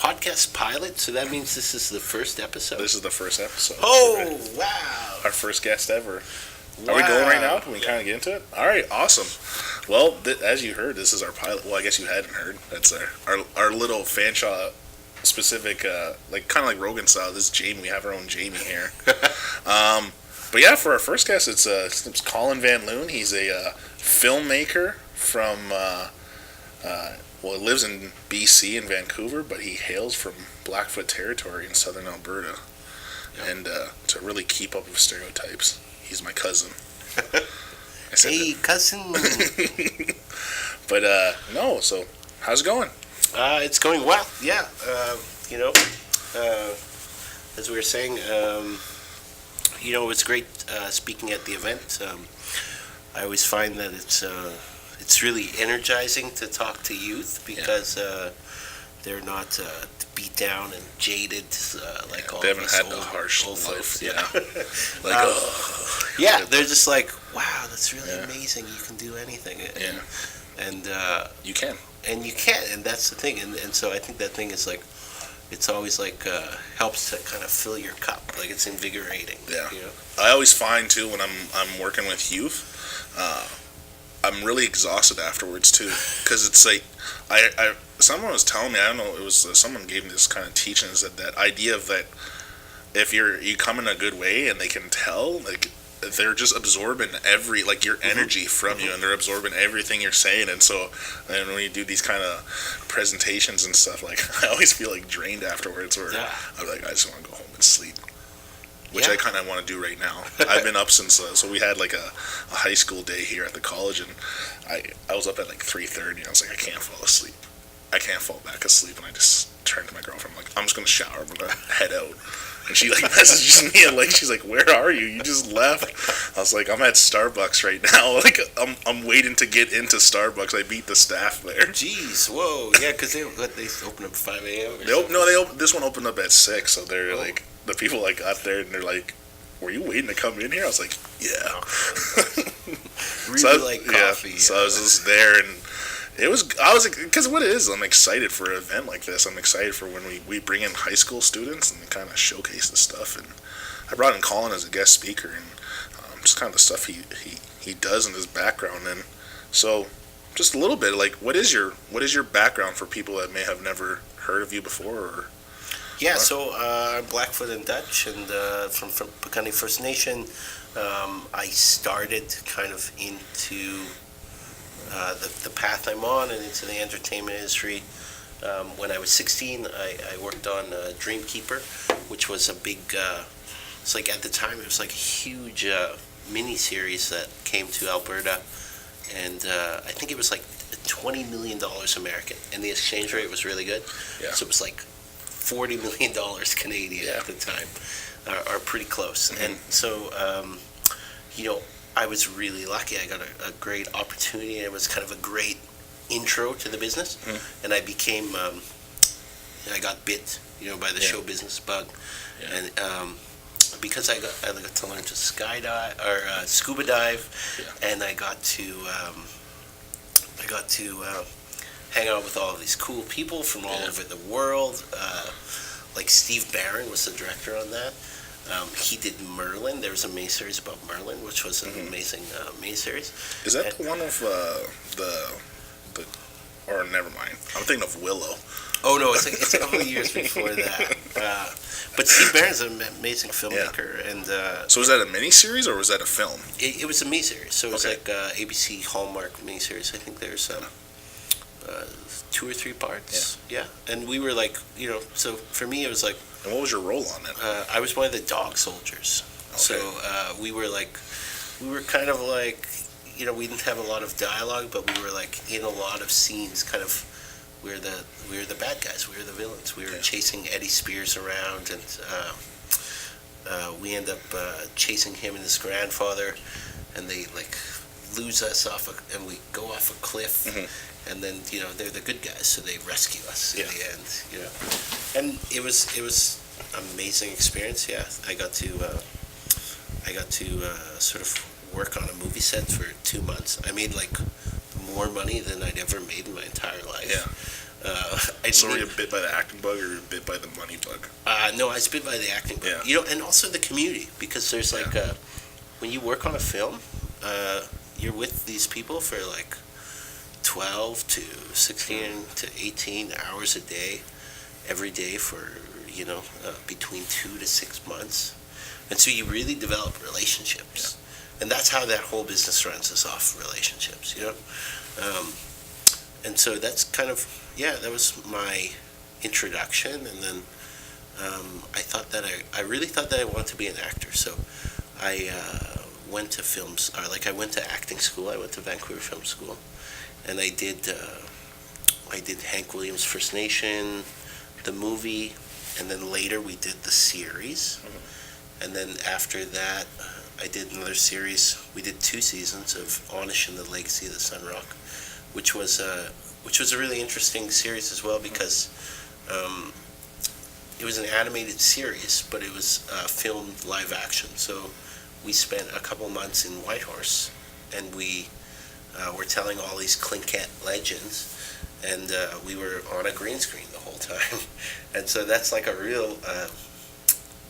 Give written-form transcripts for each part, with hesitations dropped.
podcast pilot, so that means this is the first episode? This is the first episode. Oh, right. Wow. Our first guest ever. Wow. Are we going right now? Can we kind of get into it? All right, awesome. Well, as you heard, this is our pilot. Well, I guess you hadn't heard. That's our little Fanshawe specific, like kind of like Rogan style. This is Jamie. We have our own Jamie here. But yeah, for our first guest, it's Colin Van Loon. He's a filmmaker from, well, he lives in BC in Vancouver, but he hails from Blackfoot territory in southern Alberta. Yep. And to really keep up with stereotypes, he's my cousin. Hey, cousin. But no, so how's it going? It's going well. Yeah. As we were saying, it's great speaking at the event. I always find that it's really energizing to talk to youth because they're not beat down and jaded like all. They haven't had the harsh old life. folks. Yeah. They're just like, wow, that's really amazing. You can do anything. And you can. And you can, and that's the thing. And so I think that thing is like, it's always like helps to kind of fill your cup. Like it's invigorating. Yeah. You know? I always find too when I'm working with youth, I'm really exhausted afterwards too, because it's like someone was telling me, I don't know, it was someone gave me this kind of teaching, is that idea of that if you come in a good way and they can tell, like they're just absorbing your energy from you, and they're absorbing everything you're saying. And so, and when you do these kind of presentations and stuff, like I always feel like drained afterwards, or I'm like, I just want to go home and sleep, which I kind of want to do right now. I've been up since so we had like a high school day here at the college, and I was up at like 3:30, and I was like, I can't fall asleep. I can't fall back asleep, and I just turned to my girlfriend. I'm like, I'm just gonna shower. I'm gonna head out. And she like messages me and like she's like, where are you? You just left. I was like, I'm at Starbucks right now. Like I'm waiting to get into Starbucks. I beat the staff there. Jeez, whoa, yeah, because they open up at 5 a.m. This one opened up at 6, so they're like the people like got there and they're like, were you waiting to come in here? I was like, yeah. Really like coffee. So I was just there, and because what it is, I'm excited for an event like this. I'm excited for when we bring in high school students and kind of showcase the stuff. And I brought in Colin as a guest speaker, and just kind of the stuff he does in his background. And so just a little bit, like, what is your background for people that may have never heard of you before? Or so I'm Blackfoot and Dutch, and from Piikani First Nation. I started kind of into the path I'm on and into the entertainment industry. When I was 16, I worked on Dreamkeeper, which was a big, it's like at the time it was like a huge mini-series that came to Alberta, and I think it was like $20 million American, and the exchange rate was really good. Yeah. So it was like $40 million Canadian at the time, are pretty close. Mm-hmm. And so, I was really lucky. I got a great opportunity, and it was kind of a great intro to the business. Mm. And I became, I got bit, by the show business bug. Yeah. And because I got to learn to skydive or scuba dive, and I got to hang out with all of these cool people from all over the world. Like Steve Barron was the director on that. He did Merlin. There was a miniseries about Merlin, which was an amazing miniseries. Is that the one of the? Or never mind. I'm thinking of Willow. Oh no, it's a couple of years before that. But Steve Barron's an amazing filmmaker, and so was that a miniseries or was that a film? It was a miniseries. So it was like ABC Hallmark miniseries. I think there's 2 or 3 parts. Yeah, and we were like, so for me it was like. And what was your role on it? I was one of the dog soldiers. Okay. So we were kind of like, we didn't have a lot of dialogue, but we were like in a lot of scenes. Kind of, we were the bad guys. We were the villains. We were chasing Eddie Spears around, and we end up chasing him and his grandfather, and they like lose us and we go off a cliff. Mm-hmm. And then they're the good guys, so they rescue us in the end. And it was an amazing experience. Yeah, I got to sort of work on a movie set for 2 months. I made like more money than I'd ever made in my entire life. Yeah. I So were you bit by the acting bug, or bit by the money bug? No, I was bit by the acting bug. Yeah. You know, and also the community, because there's like when you work on a film, you're with these people for like 12 to 16 to 18 hours a day, every day for between 2 to 6 months, and so you really develop relationships, and that's how that whole business runs, is off relationships, and so that's kind of that was my introduction, and then I really thought that I wanted to be an actor, so I went to I went to acting school. I went to Vancouver Film School, and I did Hank Williams First Nation, the movie, and then later we did the series, and then after that I did another series. We did 2 seasons of Anish and the Legacy of the Sun Rock, which was a really interesting series as well, because it was an animated series, but it was filmed live action. So we spent a couple months in Whitehorse, and we were telling all these Tlingit legends, and we were on a green screen the whole time. And so that's like a real,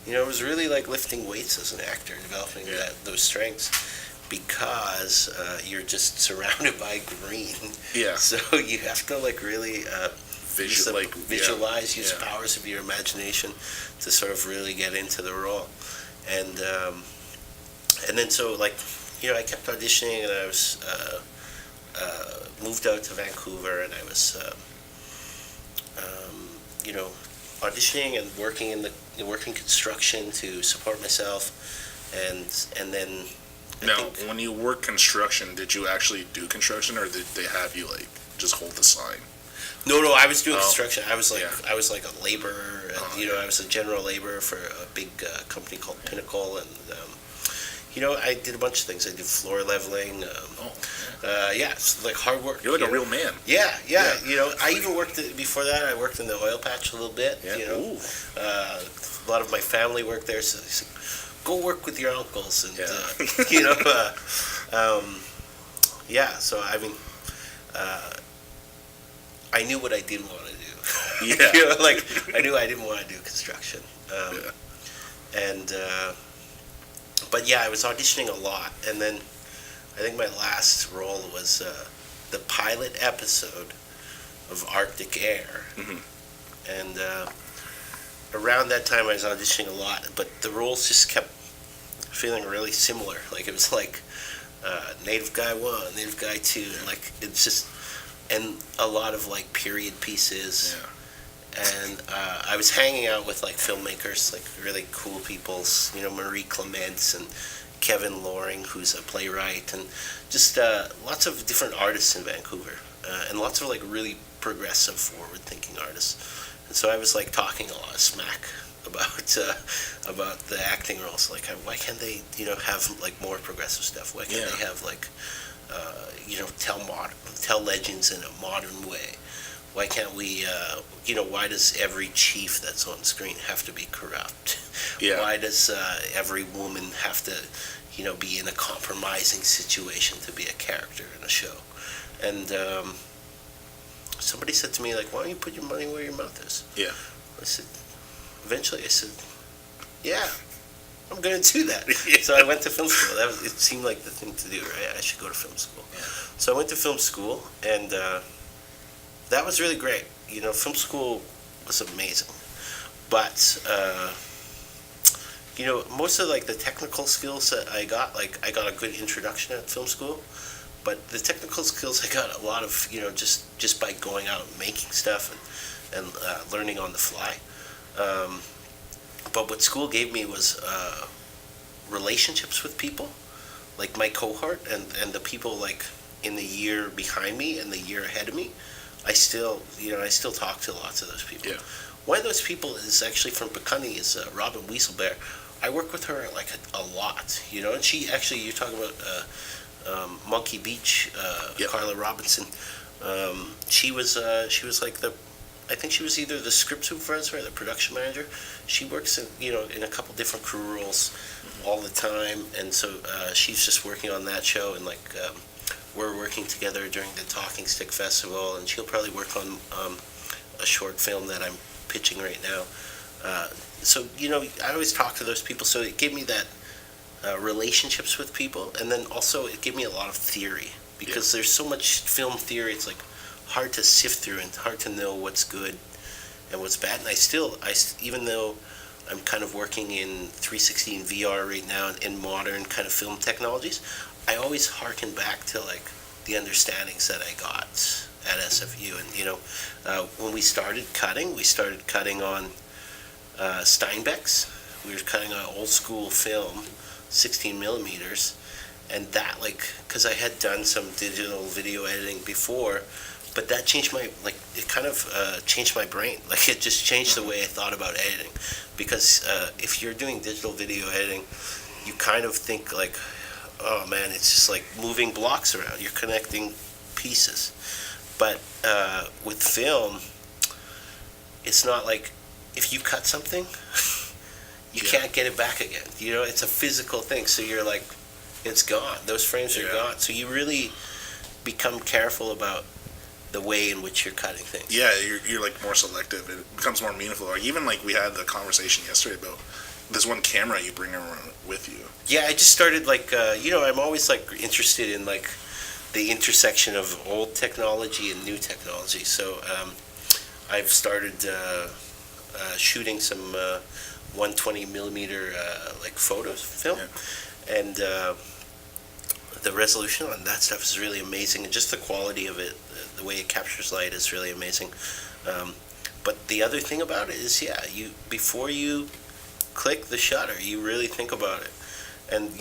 it was really like lifting weights as an actor, developing those strengths, because you're just surrounded by green. Yeah. So you have to like really visualize, use powers of your imagination to sort of really get into the role. And then so like, I kept auditioning, and I was moved out to Vancouver, and I was auditioning and working construction to support myself, and then when you work construction, did you actually do construction, or did they have you like just hold the sign? No, I was doing construction. I was like a laborer. I was a general laborer for a big company called Pinnacle, and I did a bunch of things. I did floor leveling. It's like hard work. You're like a real man. Yeah. I even worked before that. I worked in the oil patch a little bit. Yeah. A lot of my family worked there, so they said, go work with your uncles, and So I mean, I knew what I didn't want to do. I knew I didn't want to do construction. But I was auditioning a lot, and then I think my last role was the pilot episode of Arctic Air, and around that time I was auditioning a lot, but the roles just kept feeling really similar. Like it was like Native Guy 1, Native Guy 2, and like it's just, and a lot of like period pieces. And I was hanging out with like filmmakers, like really cool people, Marie Clements and Kevin Loring, who's a playwright, and just lots of different artists in Vancouver, and lots of like really progressive, forward-thinking artists. And so I was like talking a lot of smack about the acting roles. Like, why can't they, have like more progressive stuff? Why can't they have like, tell legends in a modern way? Why can't we, why does every chief that's on screen have to be corrupt? Why does every woman have to, be in a compromising situation to be a character in a show? And somebody said to me, like, why don't you put your money where your mouth is? Eventually I said, I'm going to do that. So I went to film school. It seemed like the thing to do, right? I should go to film school. So I went to film school, and that was really great. Film school was amazing. But, most of like the technical skills that I got a good introduction at film school. But the technical skills I got a lot of, just by going out and making stuff and learning on the fly. But what school gave me was relationships with people, like my cohort and the people like in the year behind me and the year ahead of me. I still talk to lots of those people. One of those people is actually from Pikunni, is Robin Wieselbear. I work with her like a lot, and she actually, you're talking about Monkey Beach, Carla Robinson. She was like I think she was either the script supervisor or the production manager. She works in a couple different crew roles all the time, and so she's just working on that show, and like we're working together during the Talking Stick Festival, and she'll probably work on a short film that I'm pitching right now. So I always talk to those people. So it gave me that relationships with people, and then also it gave me a lot of theory because there's so much film theory. It's like hard to sift through and hard to know what's good and what's bad. And even though I'm kind of working in 360 and VR right now in modern kind of film technologies, I always harken back to like the understandings that I got at SFU. And when we started cutting on Steinbeck's. We were cutting on old school film, 16 millimeters, and that because I had done some digital video editing before, but that changed it kind of changed my brain. Like it just changed the way I thought about editing, because if you're doing digital video editing, you kind of think like, oh man, it's just like moving blocks around. You're connecting pieces, but with film, it's not like if you cut something, you can't get it back again. It's a physical thing. So you're like, it's gone. Those frames are gone. So you really become careful about the way in which you're cutting things. Yeah, you're like more selective. It becomes more meaningful. Like even like we had the conversation yesterday about this one camera you bring around with you. Yeah, I just started I'm always like interested in like the intersection of old technology and new technology. So I've started shooting some 120 millimeter film, and the resolution on that stuff is really amazing, and just the quality of it, the way it captures light is really amazing. But the other thing about it is, before you click the shutter, you really think about it. And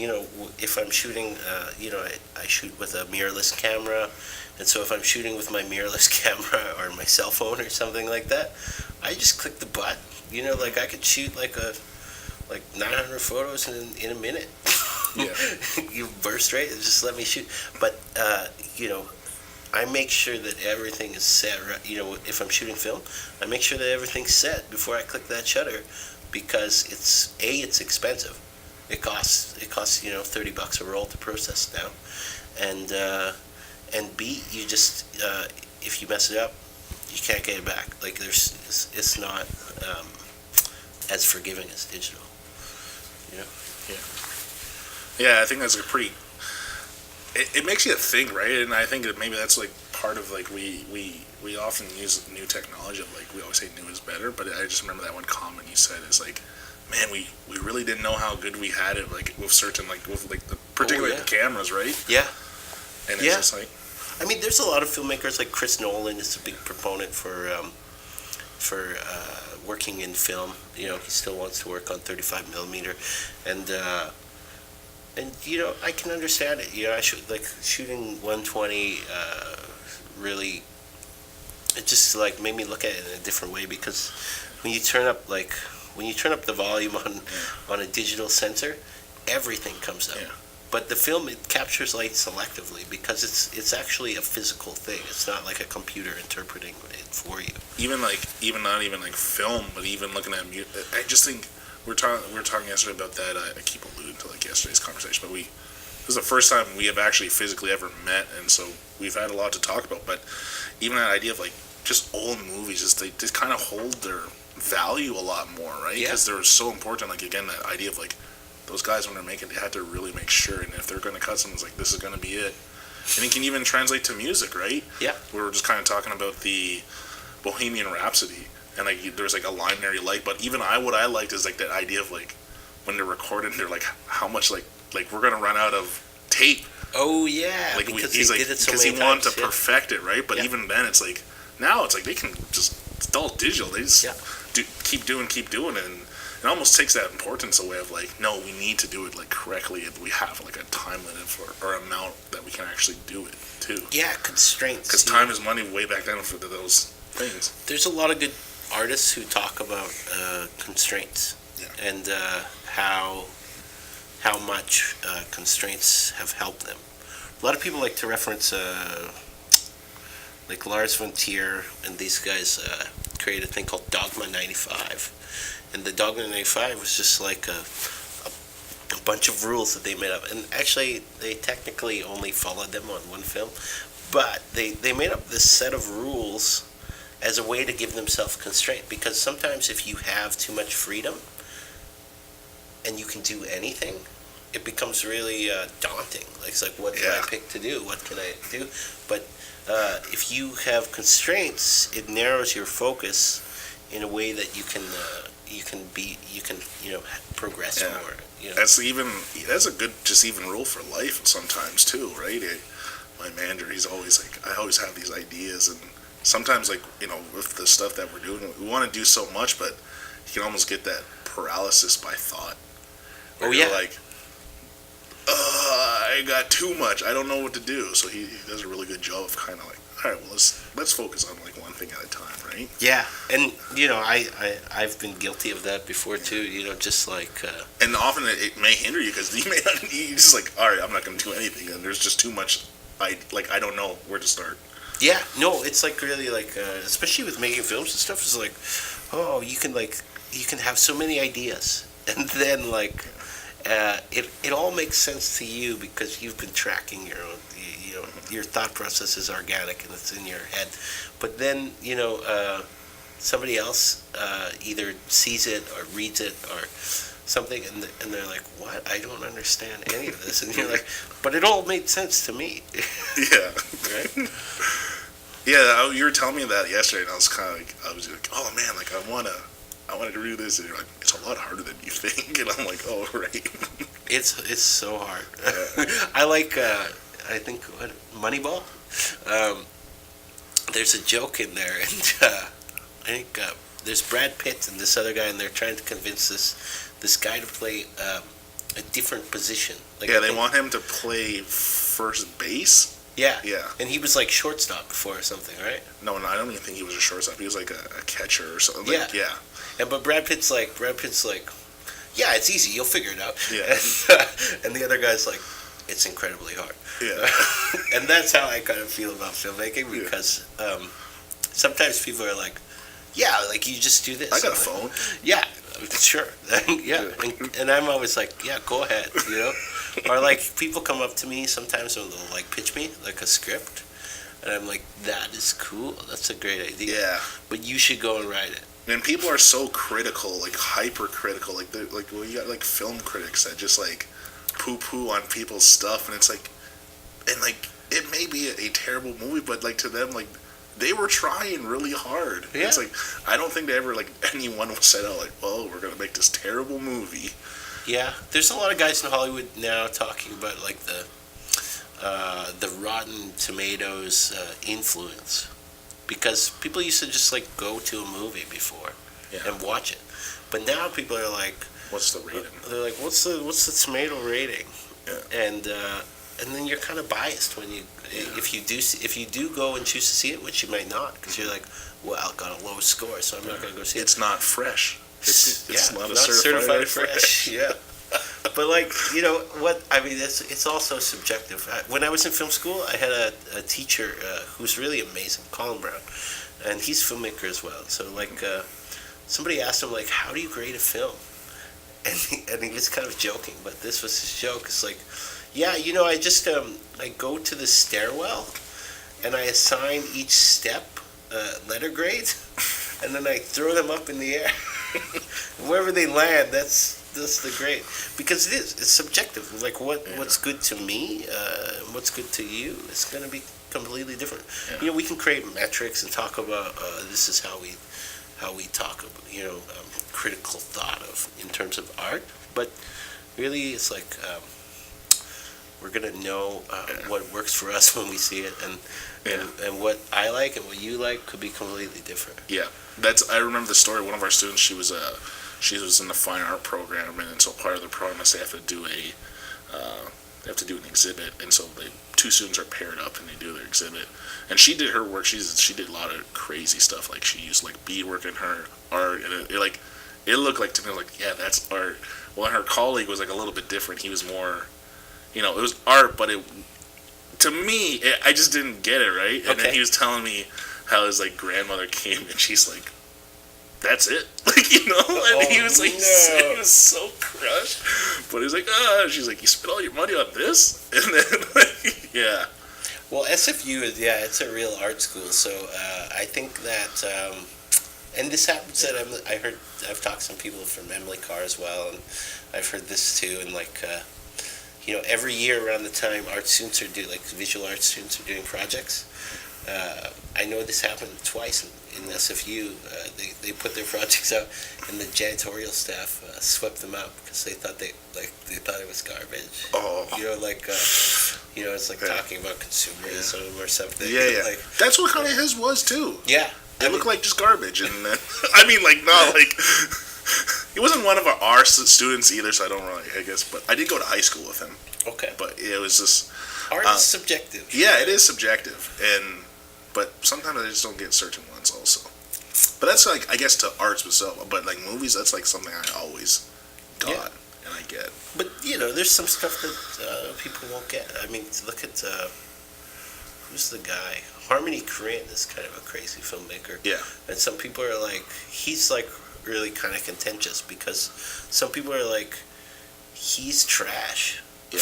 if I'm shooting, I shoot with a mirrorless camera, and so if I'm shooting with my mirrorless camera or my cell phone or something like that, I just click the button. I could shoot like 900 photos in a minute. Yeah. You burst rate and just let me shoot. But I make sure that everything is set. If I'm shooting film, I make sure that everything's set before I click that shutter, because it's expensive. It costs $30 a roll to process now, and B, you just if you mess it up, you can't get it back. Like it's not as forgiving as digital. Yeah, I think that's a pretty. It makes you think, right? And I think that maybe that's like part of like we often use new technology. Like we always say new is better, but I just remember that one comment you said is like, man, we really didn't know how good we had it, like with certain particularly the cameras, right? Yeah. And it's just like, I mean, there's a lot of filmmakers like Chris Nolan is a big proponent for working in film. He still wants to work on 35 millimeter, and I can understand it. I should shooting 120. Really, it just made me look at it in a different way, because when you turn up the volume on a digital sensor, everything comes up. Yeah. But the film, it captures light selectively, because it's actually a physical thing. It's not like a computer interpreting it for you. Even not even film, but even looking at music, I just think we were talking yesterday about that. I keep alluding to yesterday's conversation, but this is the first time we have actually physically ever met, and so we've had a lot to talk about. But even that idea of just old movies, they just kind of hold their value a lot more, right? Because they're so important. Again, that idea of those guys, when they're making, they had to really make sure, and if they're going to cut something, it's this is going to be it. And it can even translate to music, right? Yeah. We were just kind of talking about the Bohemian Rhapsody, and there's a line there you like, but even what I liked is that idea of when they're recording, they're how much we're going to run out of tape. Oh yeah, because he did it so many times. Because he wanted to perfect it, right? But even then, it's now it's they can just, it's all digital. They just keep doing, and it almost takes that importance away of no, we need to do it correctly, and we have a time limit or amount that we can actually do it too. Yeah, constraints. Because time is money way back then for those things. There's a lot of good artists who talk about constraints and how much constraints have helped them. A lot of people like to reference Lars von Trier, and these guys created a thing called Dogma 95. And the Dogma 95 was just a bunch of rules that they made up. And actually, they technically only followed them on one film. But they made up this set of rules, as a way to give themselves constraint. Because sometimes if you have too much freedom and you can do anything, it becomes really daunting. Like, it's like, what do I pick to do? What can I do? But if you have constraints, it narrows your focus in a way that you can progress more. You know? That's a good just even rule for life sometimes too, right? My manager, he's always like, I always have these ideas, and sometimes, like, with the stuff that we're doing, we want to do so much, but you can almost get that paralysis by thought. Where you're like, I got too much. I don't know what to do. So he does a really good job of kind of like, all right, well, let's focus on like one thing at a time, right? Yeah, and I've been guilty of that before too. Just like. And often it may hinder you because you may not. You just like, all right, I'm not going to do anything, and there's just too much. I don't know where to start. Yeah, no, it's like really like, especially with making films and stuff. It's like, you can have so many ideas, and then like. It all makes sense to you because you've been tracking your own, your thought process is organic and it's in your head. But then, somebody else either sees it or reads it or something, and they're like, what? I don't understand any of this. And you're like, but it all made sense to me. Yeah. Right? Yeah, you were telling me that yesterday, and I was like, oh man, like I wanted to do this, and you're like, it's a lot harder than you think, and I'm like, oh right. It's so hard. Yeah. I like I think Moneyball. There's a joke in there, and I think there's Brad Pitt and this other guy, and they're trying to convince this guy to play a different position. Like, yeah, they want him to play first base. Yeah. Yeah. And he was like shortstop before or something, right? No, I don't even think he was a shortstop. He was like a catcher or something. Like, yeah. But Brad Pitt's like, yeah, it's easy. You'll figure it out. Yeah. And the other guy's like, it's incredibly hard. Yeah. And that's how I kind of feel about filmmaking because sometimes people are like, yeah, like you just do this. I got a phone. Yeah, sure. Yeah. And I'm always like, yeah, go ahead, Or like people come up to me sometimes and they'll like pitch me like a script. And I'm like, that is cool. That's a great idea. Yeah. But you should go and write it. And people are so critical, like hyper-critical. Like, you got like film critics that just like poo-poo on people's stuff, and it's like, and like it may be a terrible movie, but like to them, like they were trying really hard. Yeah. It's like I don't think they ever like anyone said out like, well, we're gonna make this terrible movie. Yeah, there's a lot of guys in Hollywood now talking about like the Rotten Tomatoes influence. Because people used to just like go to a movie before and watch it, but now people are like, "What's the rating?" They're like, "What's the tomato rating?" Yeah. And then you're kind of biased when if you do go and choose to see it, which you might not, because you're like, "Well, I got a low score, so I'm not going to go see it." It's not fresh. It's not a certified fresh. Yeah. But like, what I mean, it's also subjective. When I was in film school, I had a teacher who's really amazing, Colin Brown, and he's a filmmaker as well. So like, somebody asked him like, how do you grade a film? And he was kind of joking, but this was his joke. It's like, yeah, I just I go to the stairwell, and I assign each step letter grade, and then I throw them up in the air. Wherever they land, that's the grade, because it's subjective. Like what's good to me, what's good to you, it's going to be completely different. Yeah. We can create metrics and talk about this is how we talk about critical thought of in terms of art, but really it's like we're going to know what works for us when we see it, and what I like and what you like could be completely different. Yeah, I remember the story. One of our students, she was in the fine art program, and so part of the program is they have to do an exhibit, and so two students are paired up and they do their exhibit. And she did her work. She did a lot of crazy stuff. Like she used like beadwork in her art, and it looked like to me like, yeah, that's art. Well, her colleague was like a little bit different. He was more, it was art, but to me, I just didn't get it right. And then he was telling me how his like grandmother came, and she's like, that's it, like, and he was like, he was so crushed, but he's like, she's like, you spent all your money on this, and then, like, yeah. Well, SFU is, yeah, it's a real art school. So I think that, and this happens that I heard, I've talked to some people from Emily Carr as well, and I've heard this too. And like, every year around the time art students are doing, like visual art students are doing projects. I know this happened twice in SFU. They put their projects out, and the janitorial staff swept them out because they thought they thought it was garbage. Oh, It's like talking about consumerism or something. Yeah. Like, that's what kind of his was too. yeah, It looked like just garbage, and I mean, like not like he wasn't one of our students either, so I don't really, I guess. But I did go to high school with him. Okay, But it was just art is subjective. yeah, it is subjective, but sometimes I just don't get certain ones also. But that's like, I guess, to arts itself. But like movies, that's like something I always got and I get. But there's some stuff that people won't get. I mean, look at who's the guy? Harmony Korine is kind of a crazy filmmaker. Yeah. And some people are like, he's like really kind of contentious because some people are like, he's trash. Yeah.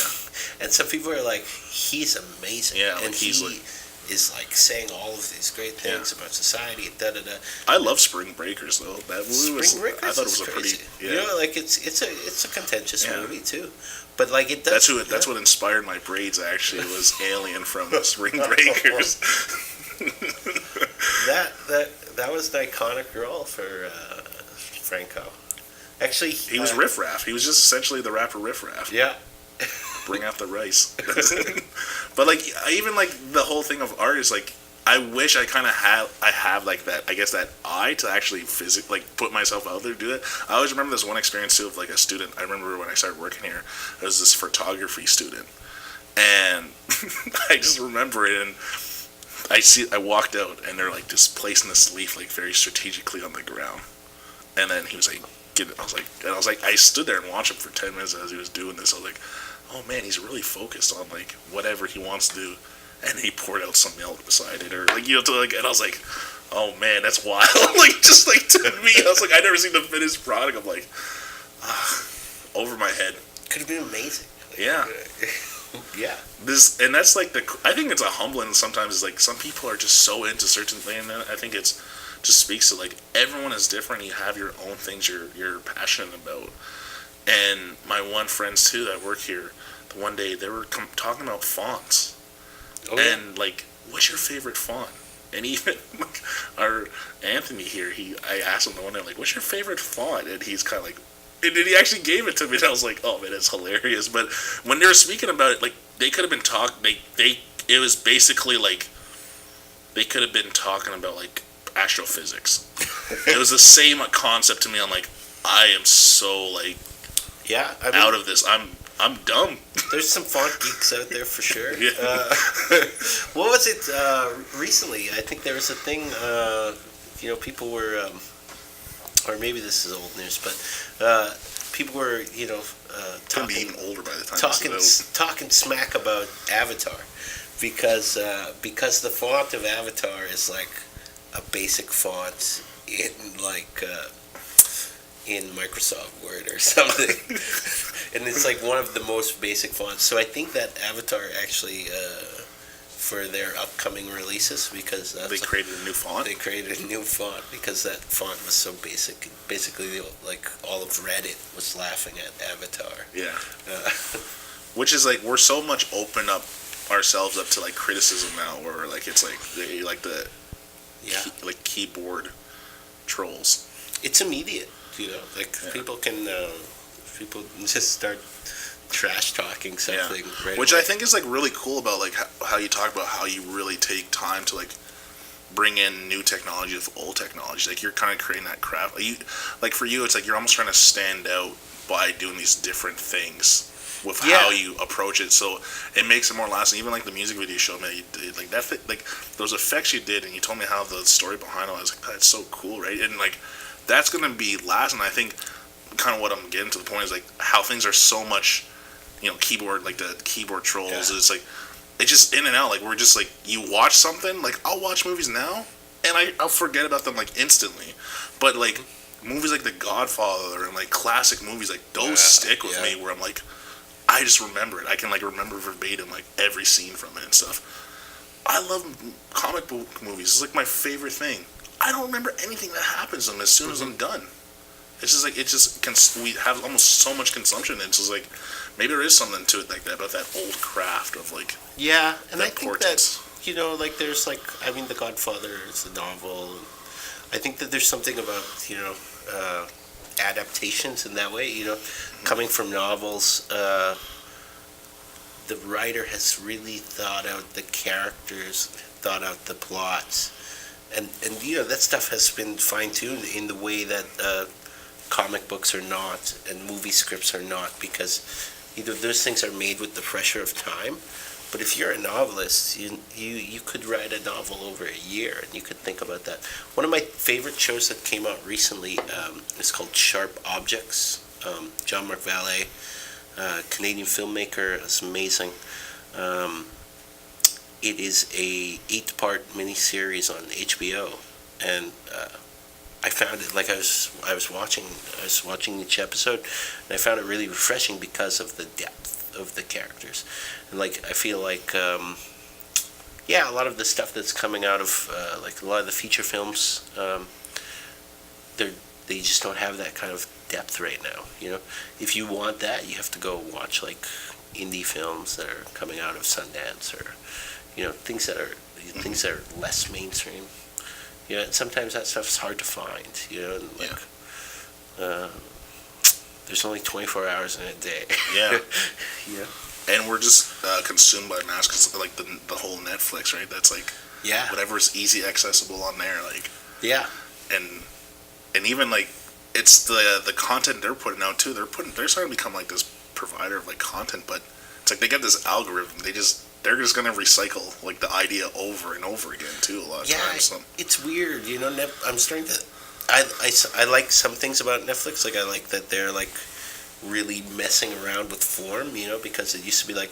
And some people are like, he's amazing. Yeah, like and he's he like, is like saying all of these great things about society. Da da da. I love Spring Breakers though. That movie was. Spring Breakers I thought it was is a crazy. pretty. Yeah. Like it's a contentious movie too, but like it does. That's what inspired my braids. Actually, was Alien from Spring Breakers. that was an iconic role for Franco. Actually, He was Riff Raff. He was just essentially the rapper Riff Raff. Yeah. Bring out the rice. But like, I even like the whole thing of art is like, I wish I kind of have like that, I guess, that eye to actually physically like put myself out there to do it. I always remember this one experience too of like a student. I remember when I started working here, I was this photography student, and I just remember it, and I walked out, and they're like just placing this leaf like very strategically on the ground, and then he was like, I stood there and watched him for 10 minutes as he was doing this. I was like, oh man, he's really focused on like whatever he wants to do. And he poured out some milk beside it, or like, and I was like, oh man, that's wild. Like, just like to me, I was like, I never seen the finished product. I'm like, over my head. Could have been amazing. Yeah. Yeah. And that's like I think it's a humbling sometimes. Is like some people are just so into certain things, and I think it's just speaks to like everyone is different. You have your own things you're passionate about. And my one friends too that work here, the one day they were talking about fonts. Oh, and like, what's your favorite font? And even like our Anthony here, I asked him the one day, like, what's your favorite font? And he's kind of like, and then he actually gave it to me, and I was like, oh man, it's hilarious. But when they were speaking about it, like, they could have been it was basically like they could have been talking about like astrophysics. It was the same concept to me. I'm like, I am so like, out of this. I'm dumb. There's some font geeks out there for sure. Yeah. What was it recently? I think there was a thing, people were, or maybe this is old news, but people were, Talking, be even older by the time talking smack about Avatar, because the font of Avatar is like a basic font in like in Microsoft Word or something. And it's like one of the most basic fonts. So I think that Avatar actually, for their upcoming releases, because they created a new font. They created a new font because that font was so basic. Basically, like all of Reddit was laughing at Avatar. Yeah. Which is like, we're so much open up ourselves up to like criticism now, where like it's like the keyboard trolls. It's immediate. People can people just start trash talking something. Yeah. Right Which away. I think is like really cool about like how you talk about how you really take time to like bring in new technology with old technology. Like, you're kind of creating that craft. Like for you, it's like you're almost trying to stand out by doing these different things with how you approach it, so it makes it more lasting. Even like the music video you showed me that you did, like that, like those effects you did, and you told me how the story behind it. I was like, that's so cool, right? And like, that's gonna be lasting. I think kind of what I'm getting to the point is like how things are so much, keyboard, like the keyboard trolls. Yeah. It's like it's just in and out. Like, we're just like, you watch something, like I'll watch movies now and I'll forget about them like instantly, but like movies like The Godfather and like classic movies, like those stick with me, where I'm like, I just remember it. I can like remember verbatim like every scene from it and stuff. I love comic book movies. It's like my favorite thing. I don't remember anything that happens to them as soon as I'm done. It's just like we have almost so much consumption. It's just like maybe there is something to it like that about that old craft of like Yeah, and I think importance. that like there's like I mean The Godfather is a novel. I think that there's something about adaptations in that way. Coming from novels, the writer has really thought out the characters, thought out the plots, and that stuff has been fine tuned in the way that comic books are not and movie scripts are not, because those things are made with the pressure of time. But if you're a novelist, you could write a novel over a year, and you could think about that. One of my favorite shows that came out recently is called Sharp Objects. Jean-Marc Vallée, Canadian filmmaker, is amazing. It is a 8-part miniseries on HBO, and I found it like I was watching each episode, and I found it really refreshing because of the depth of the characters, and like I feel like a lot of the stuff that's coming out of like a lot of the feature films, they just don't have that kind of depth right now. If you want that, you have to go watch like indie films that are coming out of Sundance, or things that are less mainstream. And sometimes that stuff's hard to find. And like, there's only 24 hours in a day. Yeah. Yeah. And we're just consumed by mass, cause like the whole Netflix, right? That's like whatever's easy accessible on there, like and even like it's the content they're putting out too. They're starting to become like this provider of like content, but it's like they got this algorithm. They're just gonna recycle like the idea over and over again too. A lot of times. So. It's weird, I'm starting to. I like some things about Netflix. Like I like that they're like really messing around with form, because it used to be like,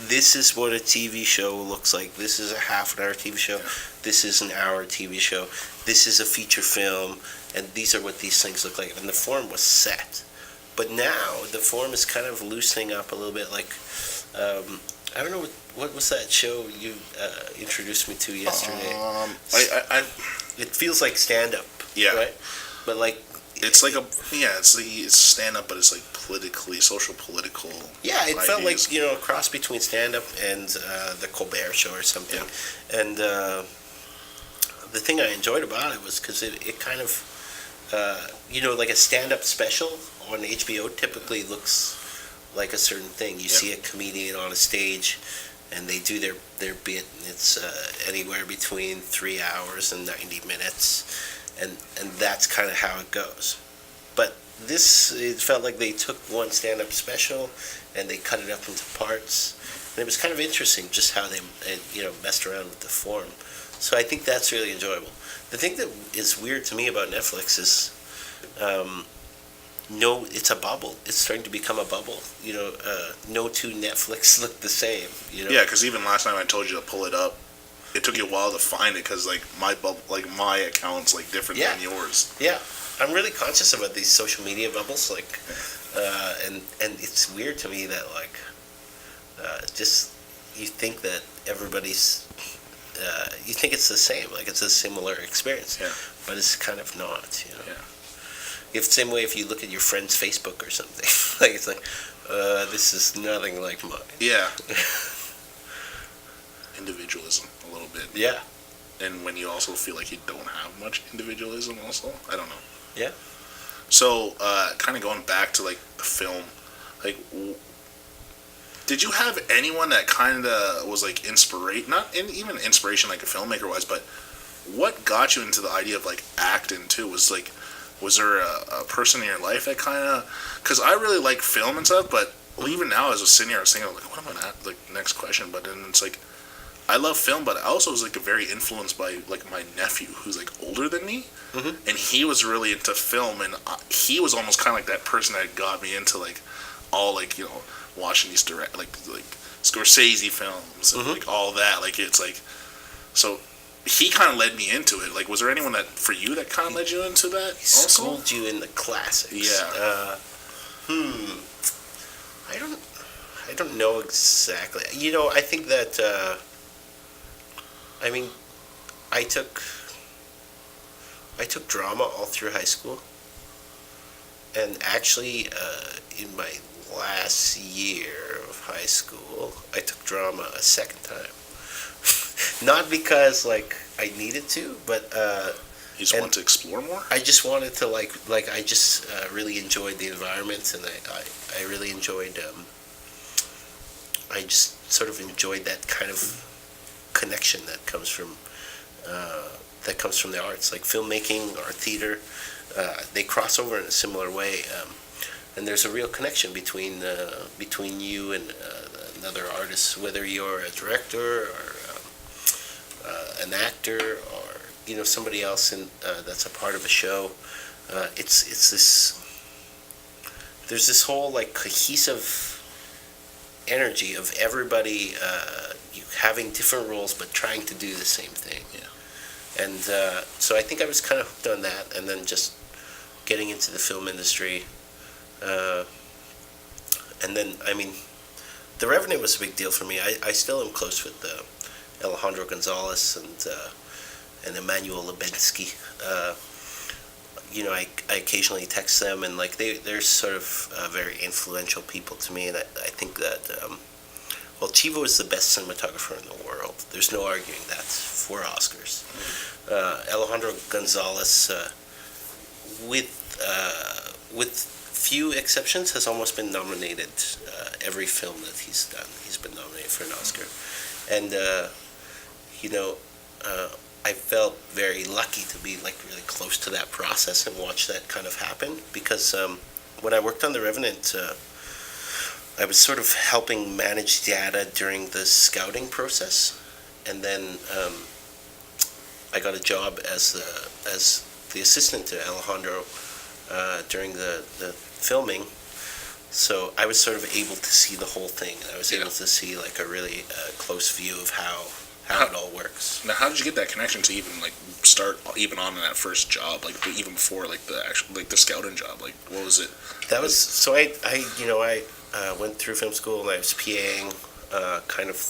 this is what a TV show looks like. This is a half-an-hour TV show. Yeah. This is an hour TV show. This is a feature film, and these are what these things look like. And the form was set. But now the form is kind of loosening up a little bit. Like, I don't know what was that show you introduced me to yesterday. It feels like stand-up. Yeah. Right. But like. It's like it's stand-up, but it's like social political. Yeah, it ideas. felt like a cross between stand-up and the Colbert Show or something. Yeah. And the thing I enjoyed about it was because it kind of, like a stand-up special on HBO typically looks like a certain thing. You see a comedian on a stage, and they do their bit, and it's anywhere between 3 hours and 90 minutes. And that's kind of how it goes. But it felt like they took one stand-up special and they cut it up into parts. And it was kind of interesting just how they, messed around with the form. So I think that's really enjoyable. The thing that is weird to me about Netflix is, it's a bubble. It's starting to become a bubble. No two Netflix look the same. Yeah, because even last time I told you to pull it up, it took you a while to find it because like my account's like different than yours. Yeah, I'm really conscious about these social media bubbles, like, and it's weird to me that like, just you think that everybody's, you think it's the same, like it's a similar experience, but it's kind of not. Yeah. If the same way if you look at your friend's Facebook or something, like it's like, this is nothing like mine. Yeah. Individualism a little bit. Yeah. And when you also feel like you don't have much individualism also. I don't know. Yeah. So, kind of going back to like the film, like, did you have anyone that kind of was like even inspiration like a filmmaker wise, but what got you into the idea of like acting too? Was there a person in your life that kind of, because I really like film and stuff, but even now as I was sitting here, I was thinking like, what am I gonna ask, like next question? But then it's like, I love film, but I also was like very influenced by like my nephew, who's like older than me, and he was really into film, and he was almost kind of like that person that got me into like all like watching these like Scorsese films and like all that. Like it's like, so he kind of led me into it. Like, was there anyone that for you that kind of led you into that? He schooled you in the classics. Yeah. I don't know exactly. I think that I mean, I took drama all through high school, and actually, in my last year of high school, I took drama a second time. Not because like I needed to, but You just want to explore more? I just wanted to I just really enjoyed the environment, and I really enjoyed. I just sort of enjoyed that kind of connection that comes from the arts, like filmmaking or theater. They cross over in a similar way, and there's a real connection between you and another artist, whether you're a director or an actor or somebody else that's a part of a show. It's this. There's this whole like cohesive energy of everybody having different roles but trying to do the same thing. Yeah. And so I think I was kind of hooked on that, and then just getting into the film industry. And then, I mean, The Revenant was a big deal for me. I still am close with Alejandro González and Emmanuel Lubensky. I occasionally text them, and like they're sort of very influential people to me, and I think that Chivo is the best cinematographer in the world. There's no arguing that. 4 Oscars. Alejandro González, with few exceptions, has almost been nominated every film that he's done. He's been nominated for an Oscar, and I felt very lucky to be like really close to that process and watch that kind of happen, because when I worked on The Revenant, I was sort of helping manage data during the scouting process, and then I got a job as the assistant to Alejandro during the filming. So I was sort of able to see the whole thing. I was able to see like a really close view of how it all works. Now, how did you get that connection to even like start even on that first job, like even before like the actual like the scouting job? Like, what was it? That was so I went through film school, and I was PAing kind of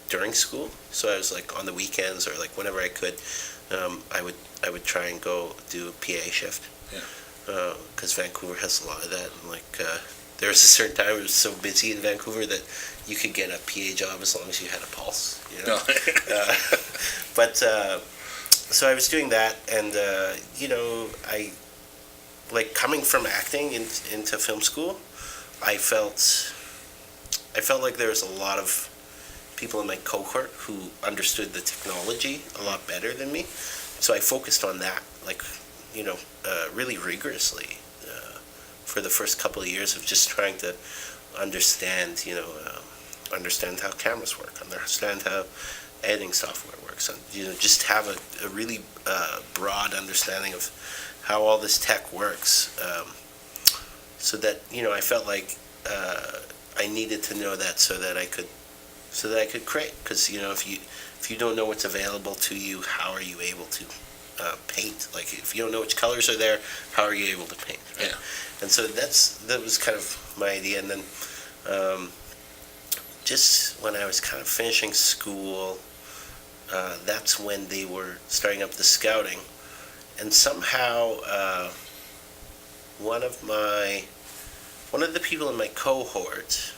during school. So I was like on the weekends or like whenever I could, I would try and go do a PA shift. Yeah. Because Vancouver has a lot of that, and like there was a certain time it was so busy in Vancouver that you could get a PA job as long as you had a pulse, But so I was doing that, and I like coming from acting into film school. I felt like there was a lot of people in my cohort who understood the technology a lot better than me, so I focused on that, like really rigorously for the first couple of years of just trying to understand how cameras work, understand how editing software works, and just have a really broad understanding of how all this tech works, so that I felt like I needed to know that so that I could create, because if you don't know what's available to you, how are you able to paint? Like if you don't know which colors are there, how are you able to paint? Right? Yeah. And so that was kind of my idea, and then just when I was kind of finishing school, that's when they were starting up the scouting, and somehow one of the people in my cohort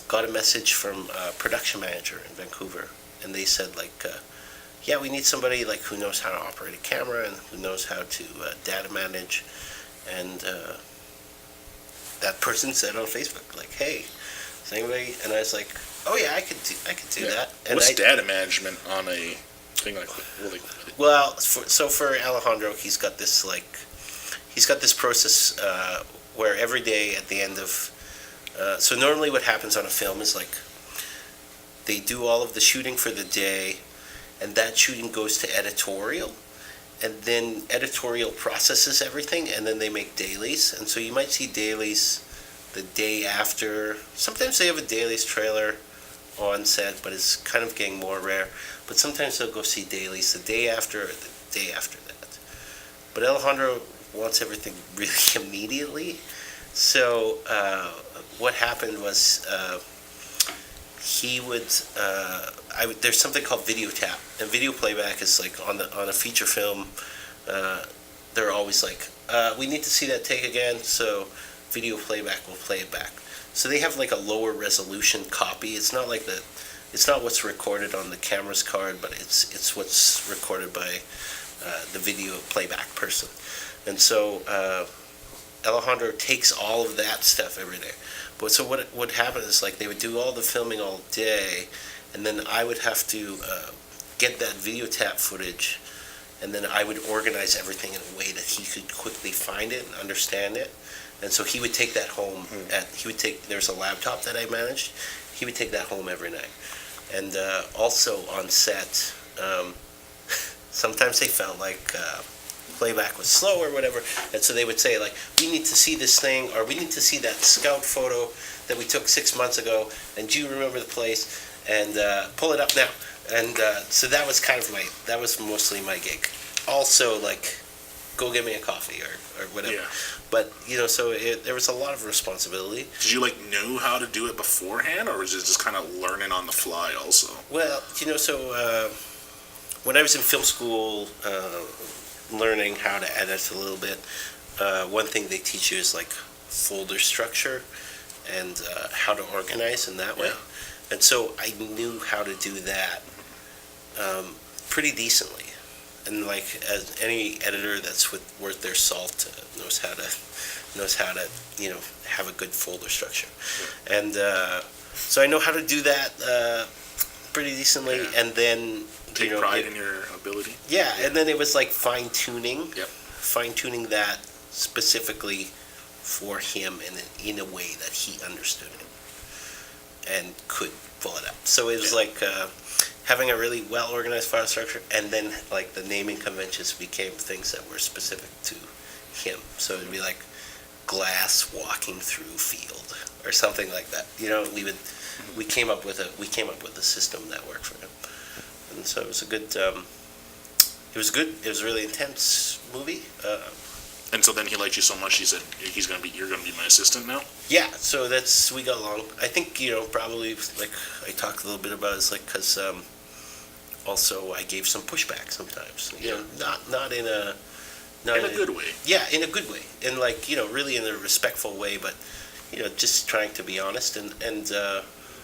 got a message from a production manager in Vancouver, and they said like, yeah, we need somebody like who knows how to operate a camera and who knows how to data manage, and that person said on Facebook like, hey, is anybody? And I was like, oh yeah, I could do that. And what's data management on a thing like that? Well, for Alejandro, he's got this process where every day at the end of so normally what happens on a film is like they do all of the shooting for the day, and that shooting goes to editorial, and then editorial processes everything, and then they make dailies. And so you might see dailies the day after. Sometimes they have a dailies trailer on set, but it's kind of getting more rare. But sometimes they'll go see dailies the day after or the day after that. But Alejandro wants everything really immediately. So what happened was he would, there's something called video tap, and video playback is like on a feature film. They're always like, we need to see that take again, so video playback will play it back. So they have like a lower resolution copy. It's not what's recorded on the camera's card, but it's what's recorded by the video playback person. And so Alejandro takes all of that stuff every day. But so what would happen is, like, they would do all the filming all day, and then I would have to get that video tap footage, and then I would organize everything in a way that he could quickly find it and understand it. And so he would take that home. There's a laptop that I managed. He would take that home every night. And also on set, sometimes they felt like playback was slow or whatever, and so they would say, like, we need to see this thing, or we need to see that scout photo that we took 6 months ago, and do you remember the place, and pull it up now. And so that was that was mostly my gig. Also, like, go get me a coffee or whatever. Yeah. But, so there was a lot of responsibility. Did you, like, know how to do it beforehand, or was it just kind of learning on the fly also? Well, so when I was in film school, learning how to edit a little bit, one thing they teach you is, like, folder structure and how to organize in that way. Yeah. And so I knew how to do that pretty decently. And, like, as any editor that's worth their salt knows how to have a good folder structure. Yeah. And so I know how to do that pretty decently. Yeah. And then take pride in your ability. Yeah, and then it was like fine-tuning. Yep. Fine-tuning that specifically for him in a way that he understood it and could pull it up. So it was like having a really well-organized file structure, and then, like, the naming conventions became things that were specific to him. So it'd be like glass walking through field or something like that. We came up with a system that worked for him. And so it was a good. It was good. It was a really intense movie. And so then he liked you so much, he said, "You're gonna be my assistant now." Yeah. So we got along. I think probably, like, I talked a little bit about it, is like, because also I gave some pushback sometimes. Not in a good way. Yeah, in a good way, and, like, really in a respectful way, but just trying to be honest and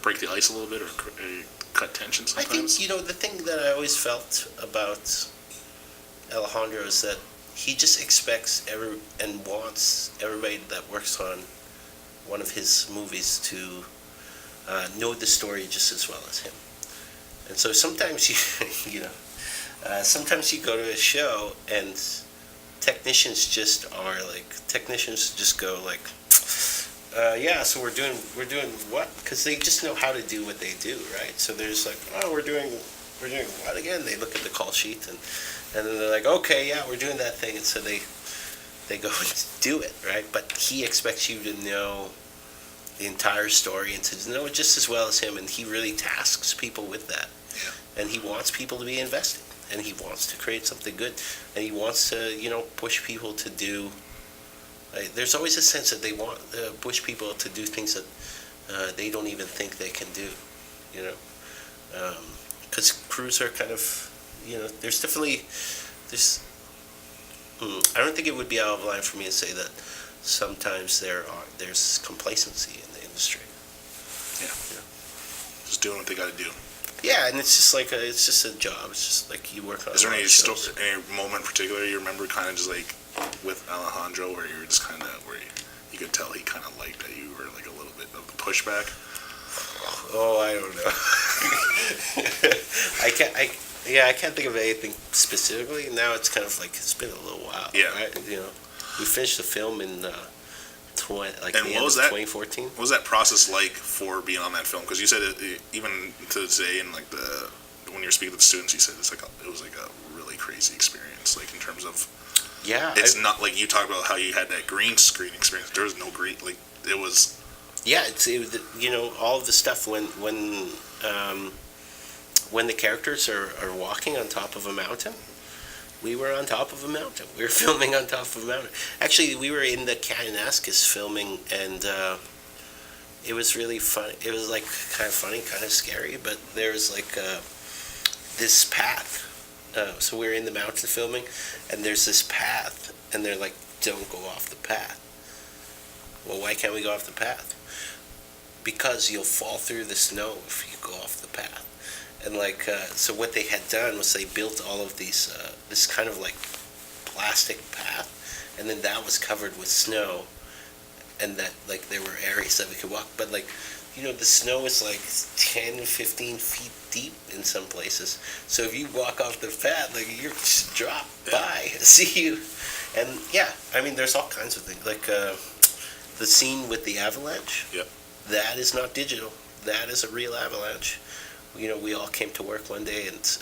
break the ice a little bit, or cut tension sometimes. I think, the thing that I always felt about Alejandro is that he just expects and wants everybody that works on one of his movies to know the story just as well as him. And so sometimes sometimes you go to a show and technicians just go like, so we're doing what? Because they just know how to do what they do, right? So they're just like, oh, we're doing what again? They look at the call sheet and then they're like, okay, yeah, we're doing that thing, and so they go and do it, right? But he expects you to know the entire story and to know it just as well as him, and he really tasks people with that. Yeah. And he wants people to be invested, and he wants to create something good, and he wants to push people to do. There's always a sense that they want push people to do things that they don't even think they can do, because crews are kind of, there's definitely this. I don't think it would be out of line for me to say that sometimes there's complacency in the industry. Yeah. Just doing what they got to do. Yeah, and it's just like it's just a job. It's just like you work on. Is there any moment in particular you remember, kind of just like with Alejandro, where you were just kind of where you could tell he kind of liked that you were like a little bit of the pushback? Oh, I don't know. I can't think of anything specifically. Now it's kind of like it's been a little while. Yeah. Right? We finished the film in the end of 2014. What was that process like for being on that film? Because you said even to today, and like when you're speaking to the students, you said it was like a really crazy experience, like in terms of. Yeah. It's not like you talked about how you had that green screen experience. There was no green, like it was. Yeah, it was, all of the stuff when the characters are walking on top of a mountain. We were on top of a mountain. We were filming on top of a mountain. Actually, we were in the Kananaskis filming, and it was really fun. It was like kind of funny, kind of scary, but there was like this path. So we're in the mountain filming, and there's this path, and they're like, don't go off the path. Well, why can't we go off the path? Because you'll fall through the snow if you go off the path. And like, so what they had done was they built all of these, this kind of like plastic path, and then that was covered with snow, and that like there were areas that we could walk, but like, you know, the snow is like 10, 15 feet deep in some places. So if you walk off the path, like you're just drop by, see you. And yeah, I mean, there's all kinds of things. Like the scene with the avalanche, that is not digital. That is a real avalanche. You know, we all came to work one day, and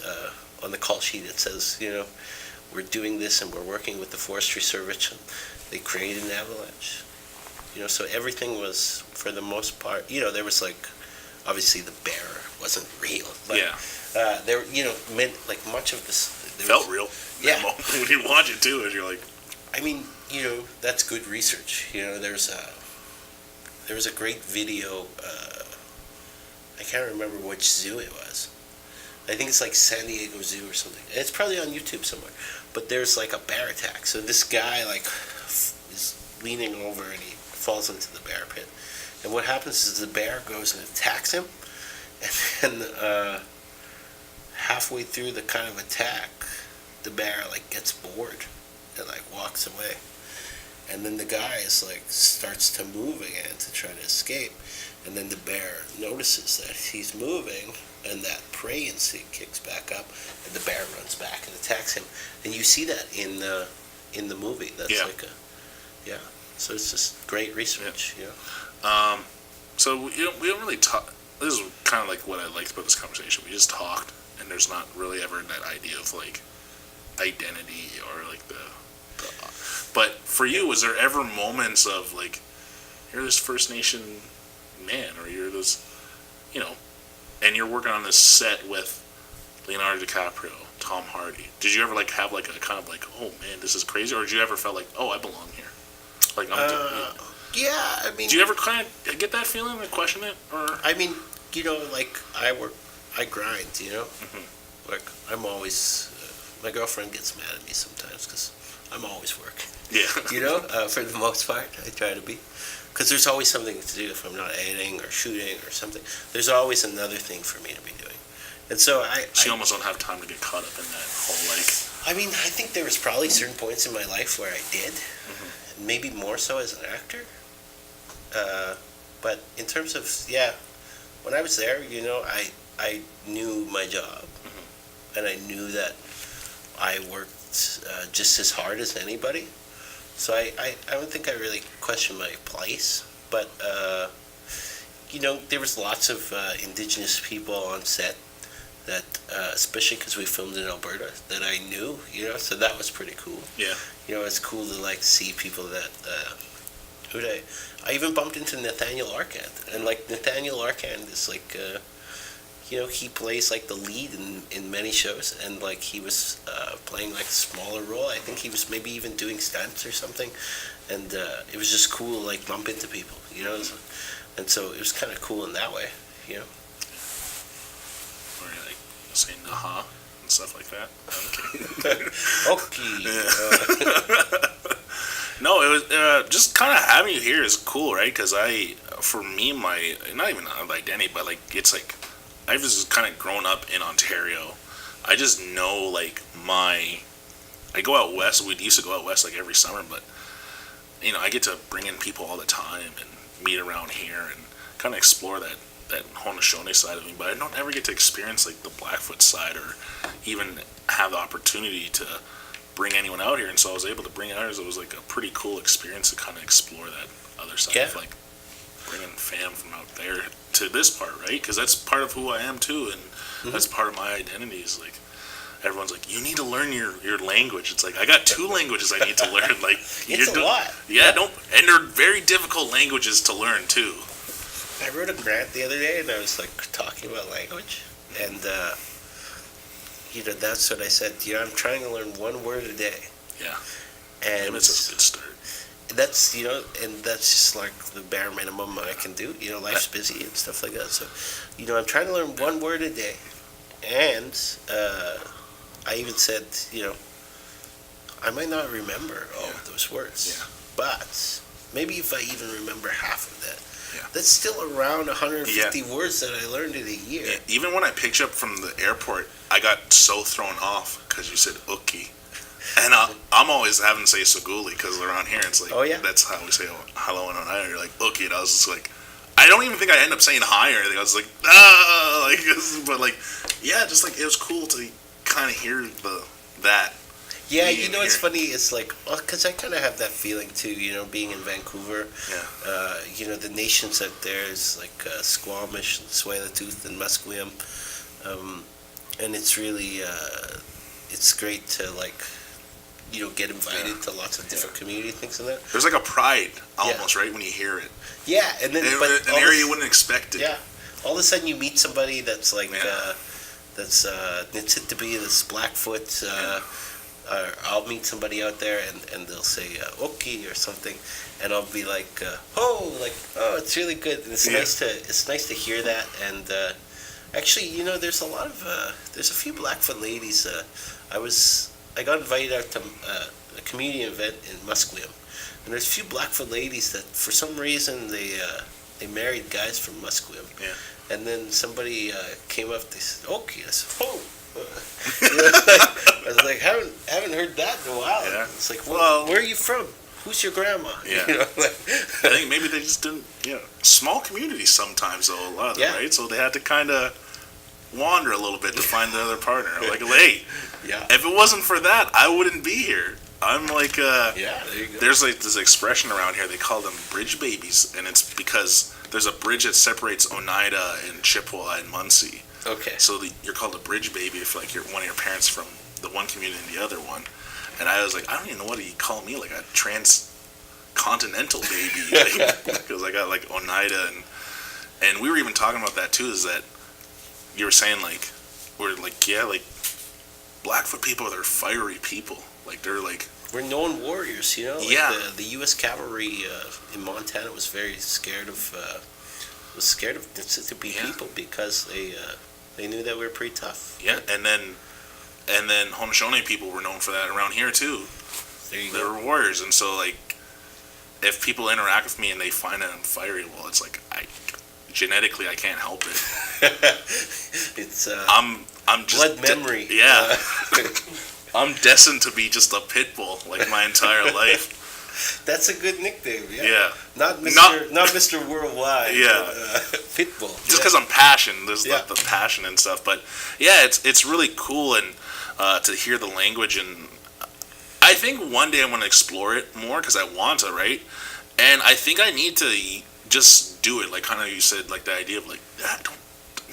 on the call sheet it says, you know, we're doing this and we're working with the Forestry Service. And they created an avalanche. You know, so everything was, for the most part, you know, there was like, obviously the bear wasn't real. But, there, you know, like much of this felt real. Yeah. When you watch it too, and you're like, I mean, you know, that's good research. You know, there was a great video. I can't remember which zoo it was. I think it's like San Diego Zoo or something. It's probably on YouTube somewhere. But there's like a bear attack. So this guy like is leaning over and he falls into the bear pit. And what happens is the bear goes and attacks him. And then halfway through the kind of attack, the bear like gets bored and like walks away. And then the guy is like starts to move again to try to escape. And then the bear notices that he's moving, and that prey instinct kicks back up, and the bear runs back and attacks him. And you see that in the movie. That's like a So it's just great research. Yeah. So we don't really talk. This is kind of like what I liked about this conversation. We just talked, and there's not really ever that idea of like identity or like the. But for you, was there ever moments of like, you're this First Nation man, or you're this, you know, and you're working on this set with Leonardo DiCaprio, Tom Hardy. Did you ever like have like a kind of like, oh man, this is crazy, or did you ever felt like, oh, I belong here? Like, yeah, I mean, do you ever kind of get that feeling, like question it, or? I mean, you know, like I grind, you know, like I'm always. My girlfriend gets mad at me sometimes because I'm always working. Yeah. You know, for the most part, I try to be. Because there's always something to do if I'm not editing or shooting or something. There's always another thing for me to be doing. And so you almost don't have time to get caught up in that whole, like... I mean, I think there was probably certain points in my life where I did. Maybe more so as an actor. But in terms of, when I was there, you know, I knew my job. And I knew that I worked just as hard as anybody. So I don't think I really questioned my place. But, you know, there was lots of Indigenous people on set that, especially because we filmed in Alberta, that I knew, you know, so that was pretty cool. Yeah. You know, it's cool to, like, see people that, I even bumped into Nathaniel Arcand. And, like, Nathaniel Arcand is, like, you know, he plays like the lead in many shows, and like he was playing like a smaller role. I think he was maybe even doing stunts or something, and it was just cool to like bump into people, you know. And so it was kind of cool in that way, you know. Or like saying "naha" and stuff like that. Okay. No, it was just kind of having you here is cool, right? Because for me, my not even identity, but like it's like. I've just kind of grown up in Ontario. I just know, like, I go out west. We used to go out west, like, every summer, but, you know, I get to bring in people all the time and meet around here and kind of explore that Haudenosaunee side of me, but I don't ever get to experience, like, the Blackfoot side or even have the opportunity to bring anyone out here, and so I was able to bring others. It was, like, a pretty cool experience to kind of explore that other side of, like, bringing fam from out there to this part, right? Because that's part of who I am too, and that's part of my identity. Is like everyone's like, you need to learn your language. It's like I got 2 languages I need to learn. Like it's a lot. Yeah, and they're very difficult languages to learn too. I wrote a grant the other day, and I was like talking about language, and you know, that's what I said. You know, I'm trying to learn 1 word a day. Yeah, and it's a good start. that's, and that's just like the bare minimum I can do. Life's busy and stuff like that. So, I'm trying to learn one word a day. And I even said, I might not remember all of those words. Yeah. But maybe if I even remember half of that, Yeah. that's still around 150 words that I learned in a year. Yeah. Even when I picked you up from the airport, I got so thrown off because you said "uki," and I'm always having to say "suguli" because around here it's like, oh yeah, that's how we say hello in Ontario. You're like "uki," and I was just like, I don't even think I end up saying hi or anything. I was like, but like, yeah, just like it was cool to kind of hear that. Yeah, it's funny. It's like, because I kind of have that feeling too. Being in Vancouver. Yeah. The nations out there is like Squamish, and Tsleil-Waututh, and Musqueam, and it's really it's great to like get invited to lots of different community things and that. There's like a pride almost right when you hear it. Yeah, and then but an area you wouldn't expect it. Yeah, all of a sudden you meet somebody that's like that's Nitsitabi, that's Blackfoot. Or I'll meet somebody out there and they'll say "oki" or something, and I'll be like, "Oh, it's really good." And it's nice to hear that. And actually, there's a few Blackfoot ladies. I got invited out to a community event in Musqueam, and there's a few Blackfoot ladies that for some reason they married guys from Musqueam. Yeah. And then somebody came up. They said "oki." I said, "Oh." I was like, haven't heard that in a while. Yeah. It's like, well, where are you from? Who's your grandma? Yeah. I think maybe they just didn't. Small communities sometimes though, a lot of them, right? So they had to kind of wander a little bit to find the other partner. Like, hey, if it wasn't for that, I wouldn't be here. I'm like, there you go. There's like this expression around here. They call them bridge babies, and it's because there's a bridge that separates Oneida and Chippewa and Muncie. Okay. So you're called a bridge baby if like you're one of your parents from the one community and the other one. And I was like, I don't even know what he called me, like a transcontinental baby, because I got like Oneida and we were even talking about that too. Is that you were saying like we're like Blackfoot people, they're fiery people. Like they're like we're known warriors, Like the U.S. cavalry in Montana was very scared of Mississippi people because they knew that we were pretty tough. Yeah, and then Haudenosaunee people were known for that around here too. There you they go. were warriors, and so like if people interact with me and they find that I'm fiery, well, it's like genetically I can't help it. It's I'm just blood memory. Yeah. I'm destined to be just a pit bull like my entire life. That's a good nickname. Yeah. Not Mr. Worldwide. Yeah. Pitbull. Just because I'm passionate, there's the passion and stuff. But yeah, it's really cool and to hear the language, and I think one day I want to explore it more because I want to, right? And I think I need to just do it, like kind of you said, like the idea of like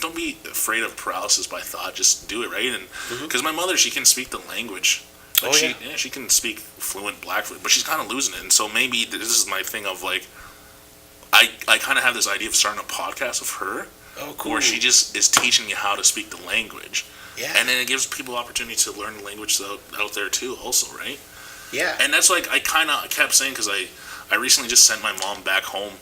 don't be afraid of paralysis by thought. Just do it, right? And because my mother, she can speak the language. Like she can speak fluent Blackfoot, but she's kind of losing it. And so maybe this is my thing of like, I kind of have this idea of starting a podcast with her, where she just is teaching you how to speak the language. Yeah. And then it gives people opportunity to learn the language out there too, also, right? Yeah. And that's like I kind of kept saying because I recently just sent my mom back home.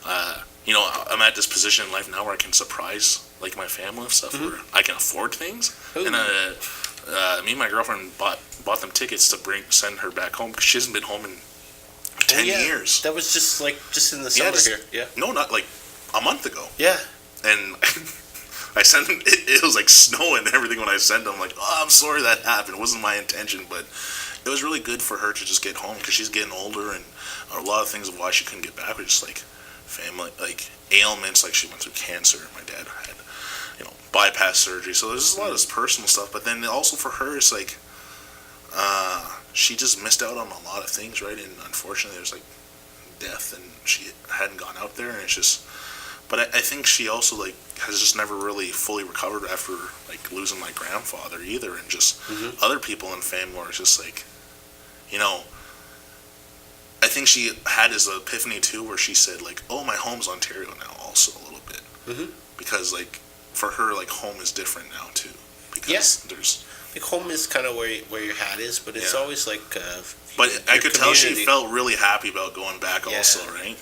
I'm at this position in life now where I can surprise like my family and stuff, where I can afford things. Ooh. And me and my girlfriend bought them tickets to send her back home because she hasn't been home in 10 years. That was just in the summer here. Yeah. No, not like a month ago. Yeah. And I sent them. It was like snowing and everything when I sent them. I'm like, oh, I'm sorry that happened. It wasn't my intention, but it was really good for her to just get home because she's getting older, and a lot of things of why she couldn't get back were just like family, like ailments. Like she went through cancer. My dad had bypass surgery, so there's a lot of this personal stuff, but then also for her it's like she just missed out on a lot of things, right? And unfortunately there's like death, and she hadn't gone out there, and it's just, but I think she also like has just never really fully recovered after like losing my grandfather either, and just other people in family where it's just like, I think she had this epiphany too where she said like, oh, my home's Ontario now also a little bit, because like for her, like, home is different now, too. Because there's like home is kind of where your hat is, but it's always like. But I could tell she community. felt really happy about going back, Yeah. also, right?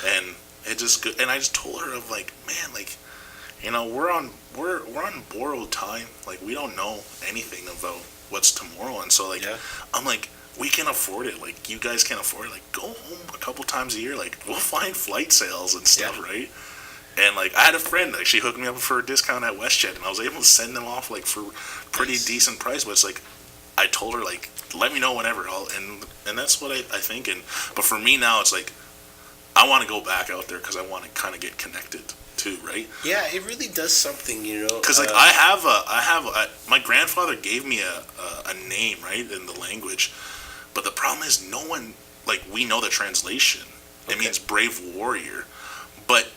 And it just, and I just told her of like, man, like, you know, we're on borrowed time. Like, we don't know anything about what's tomorrow, and so like, Yeah. I'm like, we can afford it. Like, you guys can afford it. Like, go home a couple times a year. Like, we'll find flight sales and stuff, right? And like, I had a friend, like, she hooked me up for a discount at WestJet, and I was able to send them off like for pretty decent price. But it's like, I told her like, let me know whenever. And that's what I think. And but for me now, it's like, I want to go back out there because I want to kind of get connected too, right? Yeah, it really does something, you know. Because like my grandfather gave me a name, right, in the language, but the problem is no one, like, we know the translation. It means brave warrior, but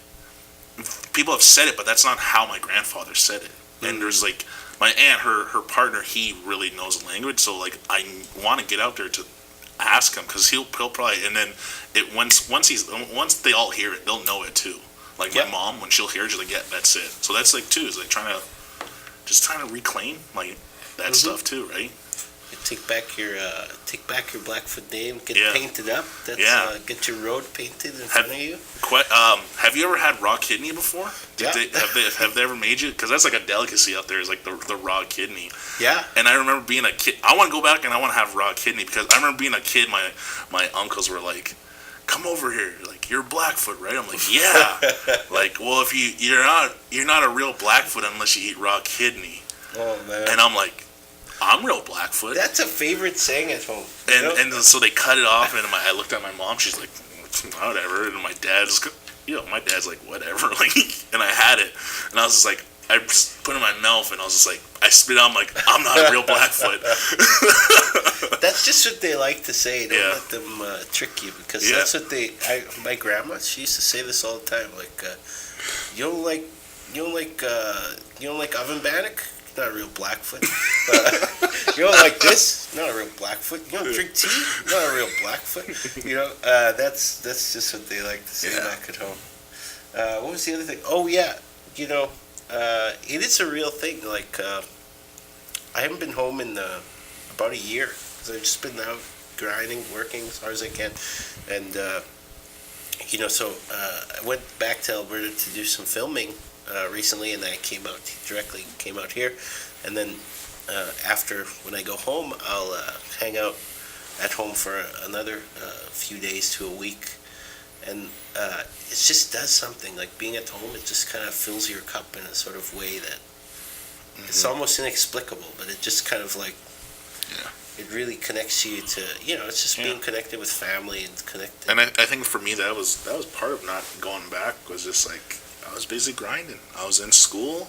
people have said it, but that's not how my grandfather said it. And there's like my aunt, her partner, he really knows the language, so like I want to get out there to ask him because he'll probably, and then it once they all hear it, they'll know it too. Like my mom, when she'll hear it, she's like, yeah, that's it. So that's like too, is like trying to reclaim like that stuff too, right? Take back your Blackfoot name, get it painted up. Get your road painted in front of you. Have you ever had raw kidney before? Have they ever made you? Because that's like a delicacy out there. Is like the raw kidney. Yeah. And I remember being a kid. I want to go back and I want to have raw kidney because I remember being a kid. My uncles were like, "Come over here, like you're Blackfoot, right?" I'm like, "Yeah." Like, well, if you're not a real Blackfoot unless you eat raw kidney. Oh man. And I'm like, I'm real Blackfoot. That's a favorite saying at home. And so they cut it off, and I looked at my mom. She's like, whatever. And my dad's like, whatever. Like, and I had it, and I was just like, I just put it in my mouth, and I was just like, I spit out. I'm like, I'm not a real Blackfoot. That's just what they like to say. Don't let them trick you because that's what my grandma, she used to say this all the time. Like, you don't like oven bannock? Not a real Blackfoot. You don't like this? Not a real Blackfoot. You don't drink tea? Not a real Blackfoot. You know, that's just what they like to say back at home. What was the other thing? Oh yeah, you know, it is a real thing. Like, I haven't been home in about a year because I've just been out grinding, working as hard as I can, and you know, so I went back to Alberta to do some filming. Recently, and then I came out here, and then after, when I go home, I'll hang out at home for another few days to a week, and it just does something. Like being at home, it just kind of fills your cup in a sort of way that it's almost inexplicable, but it just kind of like it really connects you to, you know, it's just being connected with family and connected. And I think for me that was part of not going back, was just like, I was busy grinding. I was in school,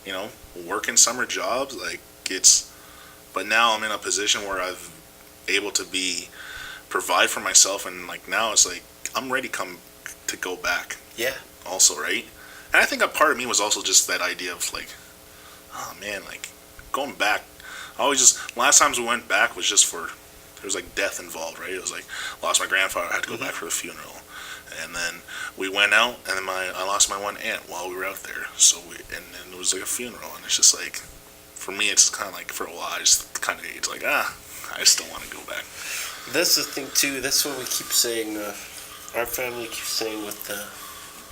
you know, working summer jobs. Like but now I'm in a position where I've able to provide for myself, and like now it's like I'm ready to go back. Yeah. Also, right? And I think a part of me was also just that idea of like, oh man, like going back. Last times we went back was just there was like death involved, right? It was like lost my grandfather. I had to go back for the funeral. And then we went out, and then I lost my one aunt while we were out there. So and it was like a funeral, and it's just like, for me, it's kind of like for a while, I just kind of, it's like, I still want to go back. That's the thing too. That's what we keep saying. Our family keeps saying with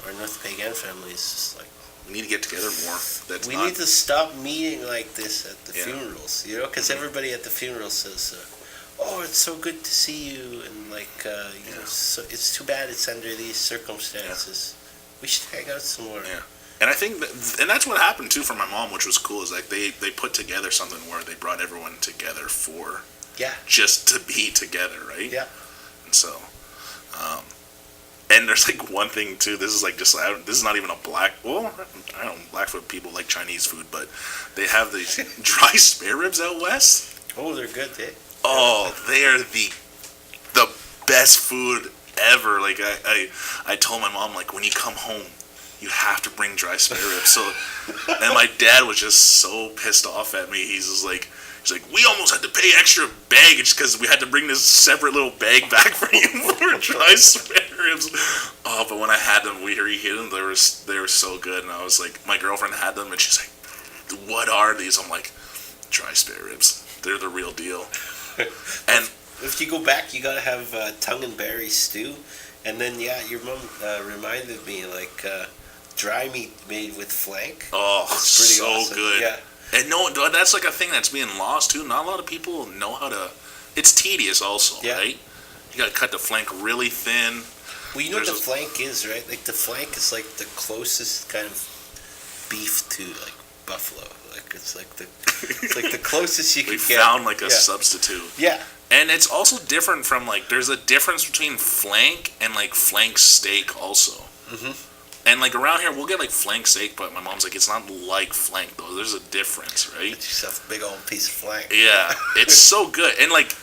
our North Pagan family. It's just like, we need to get together more. We need to stop meeting like this at the funerals, you know, because everybody at the funeral says, "Oh, it's so good to see you," and like, you know, so it's too bad it's under these circumstances. We should hang out some more. Yeah, and I think and that's what happened too for my mom, which was cool. Is like they put together something where they brought everyone together for just to be together, right? Yeah. And so, and there's like one thing too. This is like this is not even a I don't Blackfoot people like Chinese food, but they have these dry spare ribs out west. Oh, they're good, eh? Oh, they are the best food ever. Like I told my mom, like, when you come home, you have to bring dry spare ribs. So, and my dad was just so pissed off at me. He's like, we almost had to pay extra baggage because we had to bring this separate little bag back for you for dry spare ribs. Oh, but when I had them, we reheated them. They were so good. And I was like, my girlfriend had them, and she's like, "What are these?" I'm like, dry spare ribs. They're the real deal. And if you go back, you gotta have tongue and berry stew, and then your mom reminded me like dry meat made with flank. Oh, that's pretty so awesome. good. Yeah. And no, that's like a thing that's being lost too. Not a lot of people know how to. It's tedious also, right? You gotta cut the flank really thin. Well, you know what the flank is, right? Like the flank is like the closest kind of beef to like buffalo. Like it's like the closest you can get. We found like a substitute. Yeah. And it's also different from like there's a difference between flank and like flank steak also. Mm-hmm. And like around here we'll get like flank steak, but my mom's like it's not like flank though. There's a difference, right? Get yourself a big old piece of flank. Yeah, it's so good, and like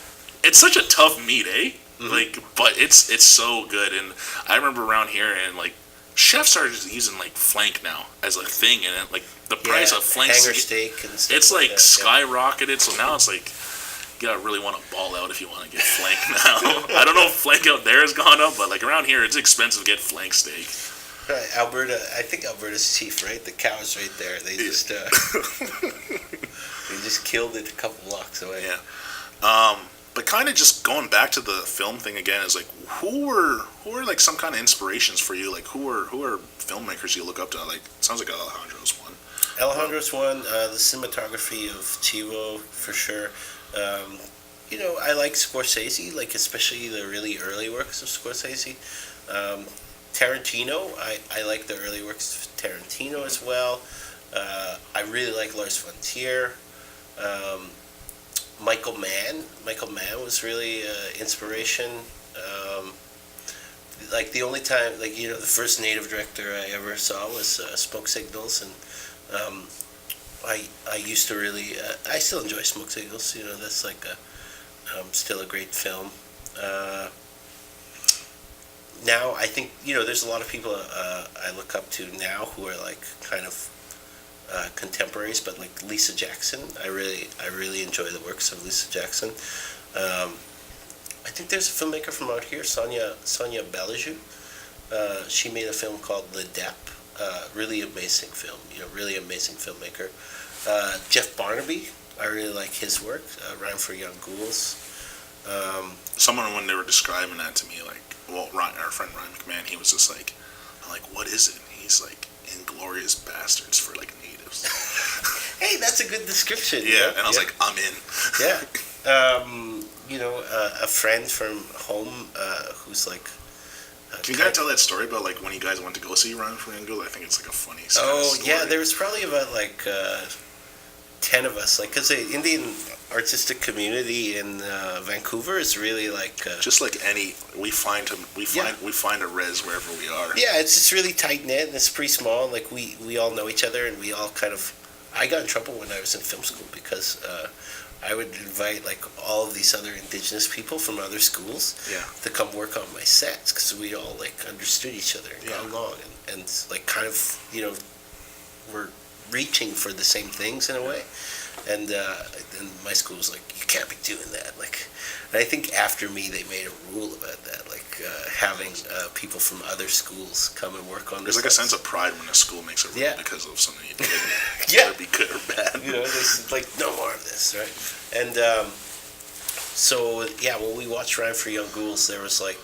it's such a tough meat, eh? Mm-hmm. Like, but it's so good, and I remember around here and like chefs are just using like flank now as a thing, and like the price of flank hanger steak and stuff it's like skyrocketed. So now it's like you gotta really want to ball out if you want to get flank now. I don't know if flank out there has gone up, but like around here it's expensive to get flank steak. Right, Alberta. I think Alberta's chief, right? The cows right there. They just they just killed it a couple blocks away. Yeah. But kind of just going back to the film thing again is like who are like some kind of inspirations for you? Like who are filmmakers you look up to? Like it sounds like Alejandro's one. Alejandro's one. The cinematography of Chivo for sure. I like Scorsese, like especially the really early works of Scorsese. Tarantino, I like the early works of Tarantino as well. I really like Lars von Trier. Michael Mann was really inspiration. Like the only time, the first native director I ever saw was Smoke Signals, and I used to really, I still enjoy Smoke Signals. That's like still a great film. Now I think there's a lot of people I look up to now who are like kind of contemporaries, but like Lisa Jackson, I really enjoy the works of Lisa Jackson. I think there's a filmmaker from out here, Sonia Bellajou. She made a film called Le Dep. Really amazing film. Really amazing filmmaker. Jeff Barnaby, I really like his work. Rhyme for Young Ghouls. Someone when they were describing that to me, like, our friend Ryan McMahon, he was just like, I'm like, what is it? And he's like, Inglorious Bastards for like natives. Hey, that's a good description. Yeah, and I was like, I'm in. Yeah. A friend from home who's like. Can you guys tell that story about like when you guys went to go see Ryan for Young Ghouls? I think it's like a funny story. Oh yeah, there was probably about like 10 of us, like, because the Indian artistic community in Vancouver is really like just like we find a res wherever we are. Yeah, it's just really tight knit and it's pretty small. Like we all know each other and we all kind of. I got in trouble when I was in film school because I would invite like all of these other Indigenous people from other schools to come work on my sets because we all like understood each other and got along and like kind of we're reaching for the same things in a way, and my school was like, you can't be doing that. Like, and I think after me they made a rule about that, like having people from other schools come and work on. There's like a sense of pride when a school makes a rule because of something you did, whether it be good or bad. There's like no more of this, right? And so when we watched Rhyme for Young Ghouls, there was like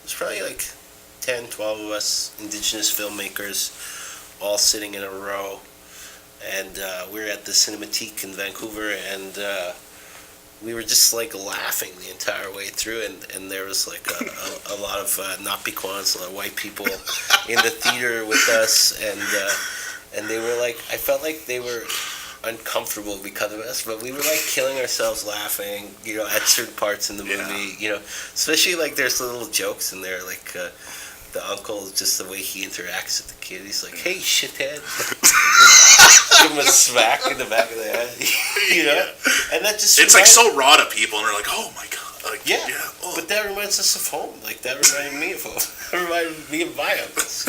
there's probably like 10, 12 of us Indigenous filmmakers all sitting in a row, and we were at the Cinematique in Vancouver, and we were just like laughing the entire way through, and there was like a lot of Napiquans, a lot of white people in the theater with us, and they were like, I felt like they were uncomfortable because of us, but we were like killing ourselves laughing, at certain parts in the movie, especially like there's little jokes in there, like the uncle, just the way he interacts with the kid, he's like, hey, shithead. Give him a smack in the back of the head, and that just it's like so raw to people, and they're like, oh my god, like, but that reminds us of home, like that reminded me of home. That reminded me of my uncles,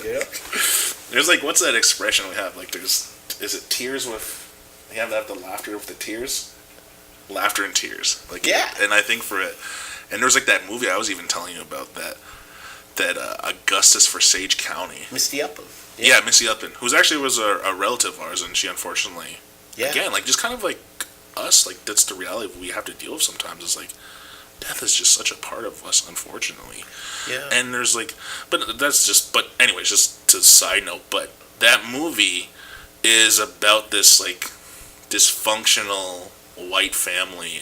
There's like, what's that expression we have, like is it tears with, you have to have the laughter with the tears, laughter and tears, like, and I think for it, and there's like that movie I was even telling you about that Augustus for Sage County. Misty Upham. Yeah, Missy Upham, who's actually was a relative of ours, and she unfortunately Yeah. again, like just kind of like us, like that's the reality we have to deal with sometimes. Is like death is just such a part of us, unfortunately. Yeah. And there's like, but anyways, just to side note, but that movie is about this like dysfunctional white family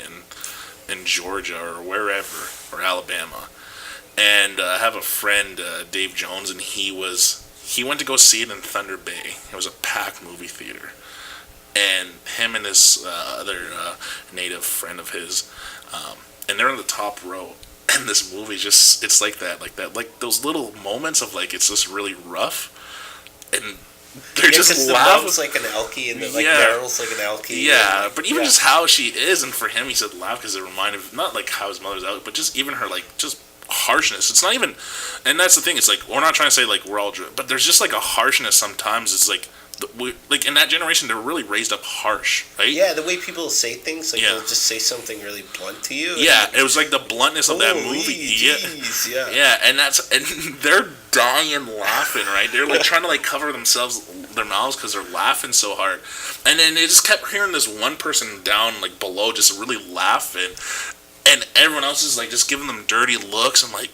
in Georgia or wherever, or Alabama. And I have a friend, Dave Jones, and he went to go see it in Thunder Bay. It was a packed movie theater, and him and this other native friend of his, and they're in the top row. And this movie it's like those little moments of like it's just really rough, and they're just the laughing. mom's like an elkie, and Meryl's like an elkie. Yeah, but even just how she is, and for him, he said laugh because it reminded of not like how his mother's out, but just even her like just harshness. It's not even, and that's the thing. It's like we're not trying to say like we're all, but there's just like a harshness sometimes. It's like like in that generation, they were really raised up harsh, right? Yeah, the way people say things, like they'll just say something really blunt to you. Yeah, it was like the bluntness of that movie. Geez, yeah, and they're dying laughing, right? They're like trying to like cover their mouths because they're laughing so hard, and then they just kept hearing this one person down like below just really laughing, and everyone else is like just giving them dirty looks. I'm like,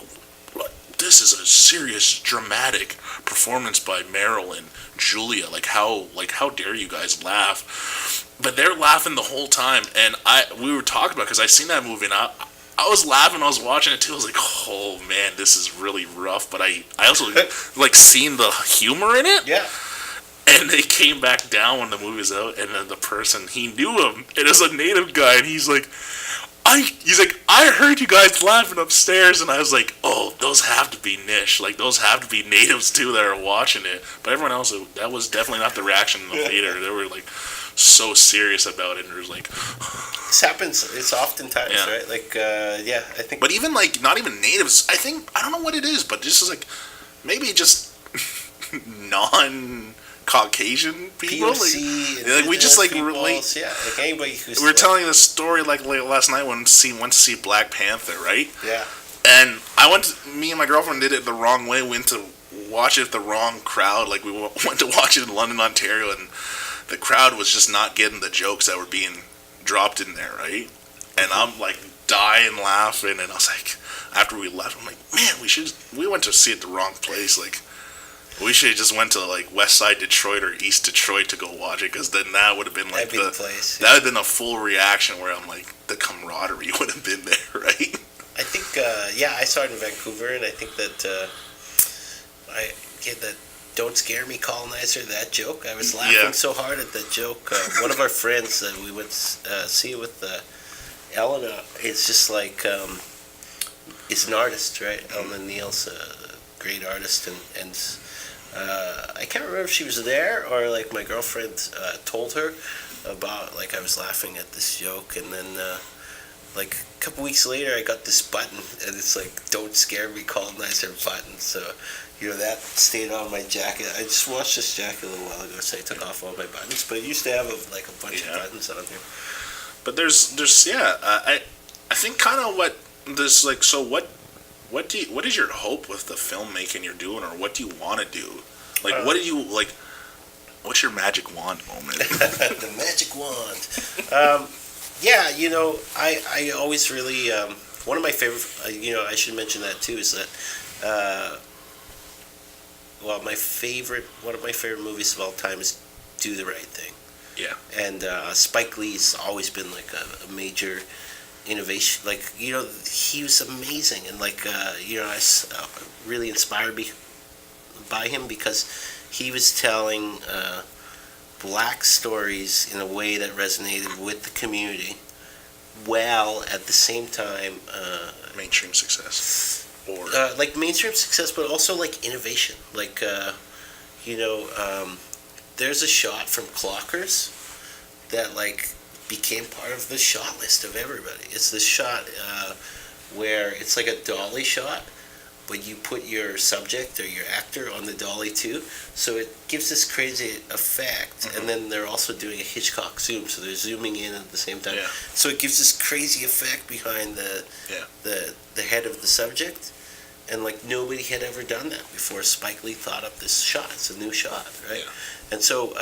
this is a serious dramatic performance by Meryl and Julia. Like how dare you guys laugh? But they're laughing the whole time, and we were talking about, because I seen that movie, and I was laughing. I was watching it too. I was like, oh man, this is really rough. But I also like seen the humor in it. Yeah. And they came back down when the movie was out, and then the person, he knew him. It was a native guy, and he's like, I heard you guys laughing upstairs, and I was like, oh, those have to be Nish. Like, those have to be natives, too, that are watching it. But everyone else, that was definitely not the reaction in the theater. They were, like, so serious about it, and there's like... This happens, it's oftentimes, right? Like, I think... But even, like, not even natives, I don't know what it is, but this is, like, maybe just non-Caucasian people. POC, like we just, like, relate... Yeah, like anybody who's... We were telling this story, like, last night when we went to see Black Panther, right? Yeah. And me and my girlfriend did it the wrong way. We went to watch it with the wrong crowd. Like, we went to watch it in London, Ontario, and the crowd was just not getting the jokes that were being dropped in there, right? And I'm, like, dying laughing, and I was like, after we left, I'm like, man, we went to see it the wrong place. Like, we should have just went to, like, West Side Detroit or East Detroit to go watch it, because then that would have been, like, the place. That would have been a full reaction where I'm like, the camaraderie would have been there, right? I think, I saw it in Vancouver, and I think that I get that "Don't Scare Me, Colonizer," that joke. I was laughing so hard at that joke. One of our friends that we went see with Elena, it's just like, is an artist, right? Elena Neal's a great artist, and I can't remember if she was there or like my girlfriend told her about, like, I was laughing at this joke, and then like a couple weeks later I got this button, and it's like "Don't Scare Me, Colonizer" button. So that stayed on my jacket. I just washed this jacket a little while ago, so I took off all my buttons, but it used to have a bunch of buttons on here. But there's I think kind of what this, like, so what is your hope with the filmmaking you're doing, or what do you want to do? Like, what do you, like, what's your magic wand moment? The magic wand. I always really, one of my favorite, I should mention that too, is that, one of my favorite movies of all time is Do the Right Thing. Yeah. And Spike Lee's always been like a major innovation. Like, he was amazing, and like, I was really inspired by him, because he was telling black stories in a way that resonated with the community, while at the same time Mainstream success, or like mainstream success, but also like innovation. Like, there's a shot from Clockers that like became part of the shot list of everybody. It's this shot where it's like a dolly shot, but you put your subject or your actor on the dolly too, so it gives this crazy effect. And then they're also doing a Hitchcock zoom, so they're zooming in at the same time. So it gives this crazy effect behind the head of the subject, and like nobody had ever done that before. Spike Lee thought up this shot. It's a new shot, right? And so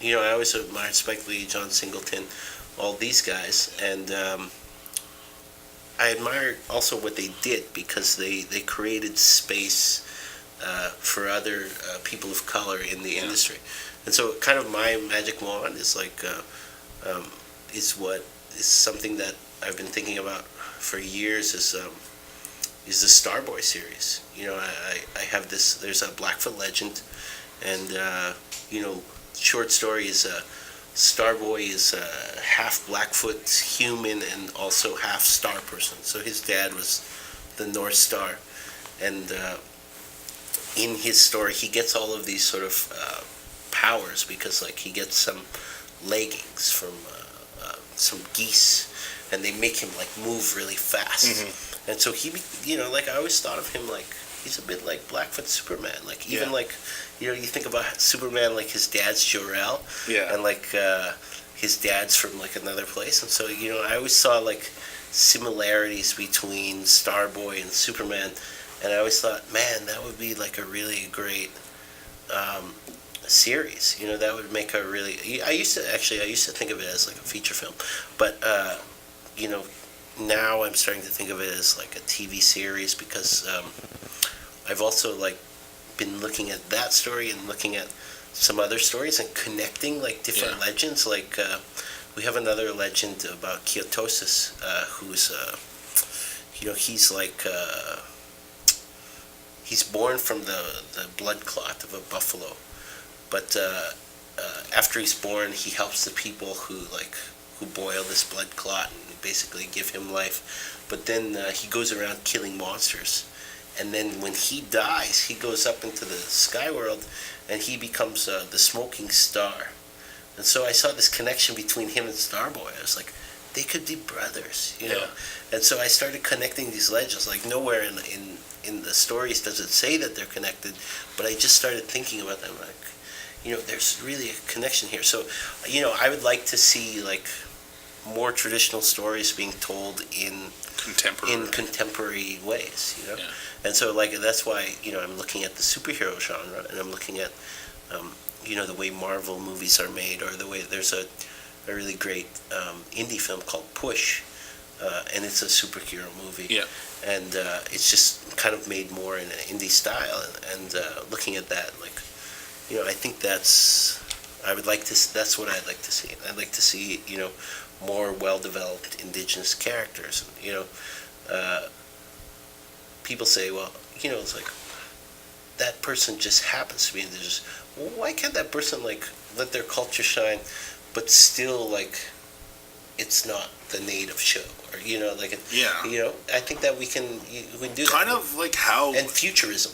I always admired Spike Lee, John Singleton, all these guys, and I admired also what they did because they created space for other people of color in the industry. And so kind of my magic wand is like is something that I've been thinking about for years is the Starboy series. I have this, there's a Blackfoot legend, and short story is Starboy is half Blackfoot human and also half star person. So his dad was the North Star, and in his story he gets all of these sort of powers because like he gets some leggings from some geese, and they make him like move really fast. Mm-hmm. And so he, like I always thought of him like he's a bit like Blackfoot Superman. Like even like, you think about Superman, like his dad's Jor-El, and like his dad's from like another place. And so I always saw like similarities between Starboy and Superman, and I always thought, man, that would be like a really great series. That would make a really. I used to think of it as like a feature film, but now I'm starting to think of it as like a TV series because I've also like been looking at that story and looking at some other stories and connecting like different legends. Like we have another legend about Kyotosis, who's he's like he's born from the blood clot of a buffalo, but after he's born, he helps the people who boil this blood clot and basically give him life. But then he goes around killing monsters. And then when he dies, he goes up into the sky world and he becomes the smoking star. And so I saw this connection between him and Starboy. I was like, they could be brothers, And so I started connecting these legends. Like nowhere in the stories does it say that they're connected, but I just started thinking about them. Like, there's really a connection here. So, I would like to see like more traditional stories being told in contemporary ways, And so like that's why I'm looking at the superhero genre, and I'm looking at the way Marvel movies are made, or the way there's a really great indie film called Push, and it's a superhero movie, and it's just kind of made more in an indie style, and looking at that, like I think that's what I'd like to see. I'd like to see more well-developed Indigenous characters. People say, well, it's like that person just happens to be Indigenous. Well, why can't that person like let their culture shine, but still like it's not the native show, or I think that we can do that. Kind of like how and futurism.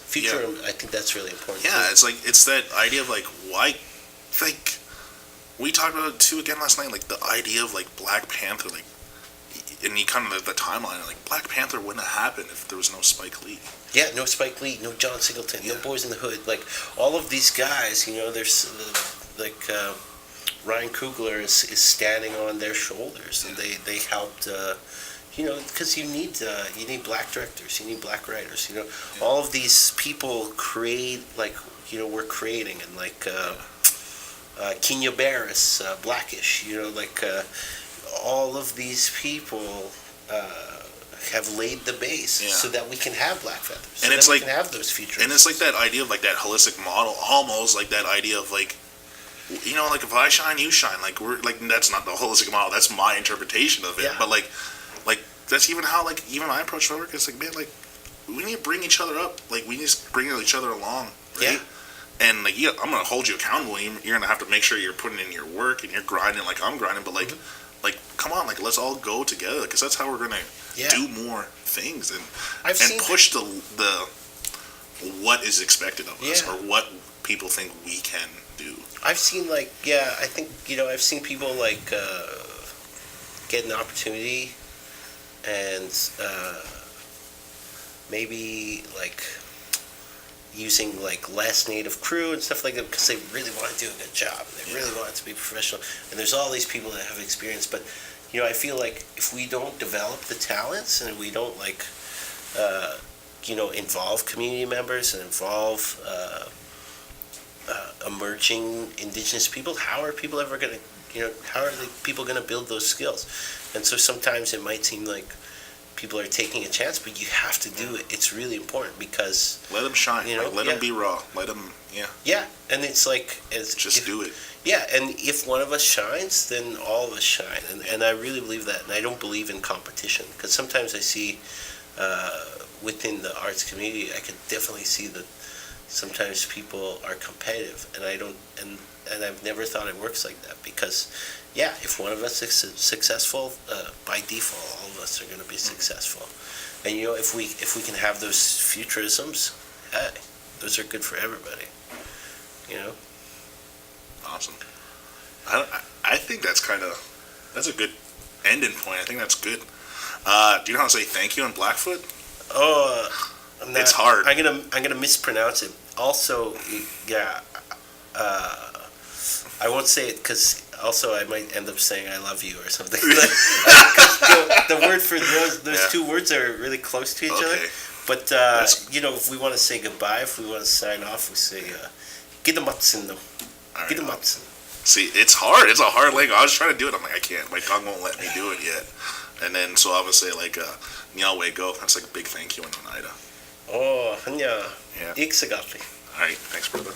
I think that's really important. Yeah, too. It's like it's that idea of like why, like we talked about it too again last night. Like the idea of like Black Panther, like, and you kind of the timeline. Like Black Panther wouldn't have happened if there was no Spike Lee. Yeah, no Spike Lee, no John Singleton, no Boys in the Hood. Like all of these guys, there's like Ryan Coogler is standing on their shoulders, and they helped. Because you need black directors, you need black writers. All of these people create like we're creating, and like Kenya Barris, Blackish. All of these people have laid the base so that we can have Black feathers, and it's like we can have those features. And it's like that idea of like that holistic model, almost like that idea of like. Like if I shine, you shine. Like we're like that's not the holistic model. That's my interpretation of it. Yeah. But like that's even how like even I approach my work. It's like, man, like we need to bring each other up. Like we need to bring each other along, right? Yeah. And like I'm gonna hold you accountable. You're gonna have to make sure you're putting in your work and you're grinding like I'm grinding. But like like come on, like let's all go together because that's how we're gonna do more things and push the what is expected of us or what people think we can do. I've seen I think I've seen people like get an opportunity and maybe like using like less native crew and stuff like that because they really want to do a good job and they really want it to be professional, and there's all these people that have experience, but I feel like if we don't develop the talents and we don't like involve community members and involve emerging Indigenous people, how are people ever going to, how are the people going to build those skills? And so sometimes it might seem like people are taking a chance, but you have to do it. It's really important because let them shine. Let them be raw. Let them, Yeah, and it's like do it. Yeah, and if one of us shines, then all of us shine, and I really believe that. And I don't believe in competition because sometimes I see within the arts community, I can definitely see that sometimes people are competitive, and I don't, and I've never thought it works like that because, if one of us is successful, by default, all of us are going to be successful. And if we can have those futurisms, hey, those are good for everybody. Awesome. I think that's a good ending point. I think that's good. Do you know how to say thank you in Blackfoot? Oh, it's hard. I'm gonna mispronounce it. Also, I won't say it because also I might end up saying I love you or something. The word for those two words are really close to each other. But if we want to say goodbye, if we want to sign off, we say "Gidamatsin." Gidamatsin. See, it's hard. It's a hard language. I was trying to do it. I'm like, I can't. My tongue won't let me do it yet. And then so I would say like "Nyalwe go." That's like a big thank you in Oneida. Oh, hanya. Yeah. Iksagapi. All right. Thanks, brother.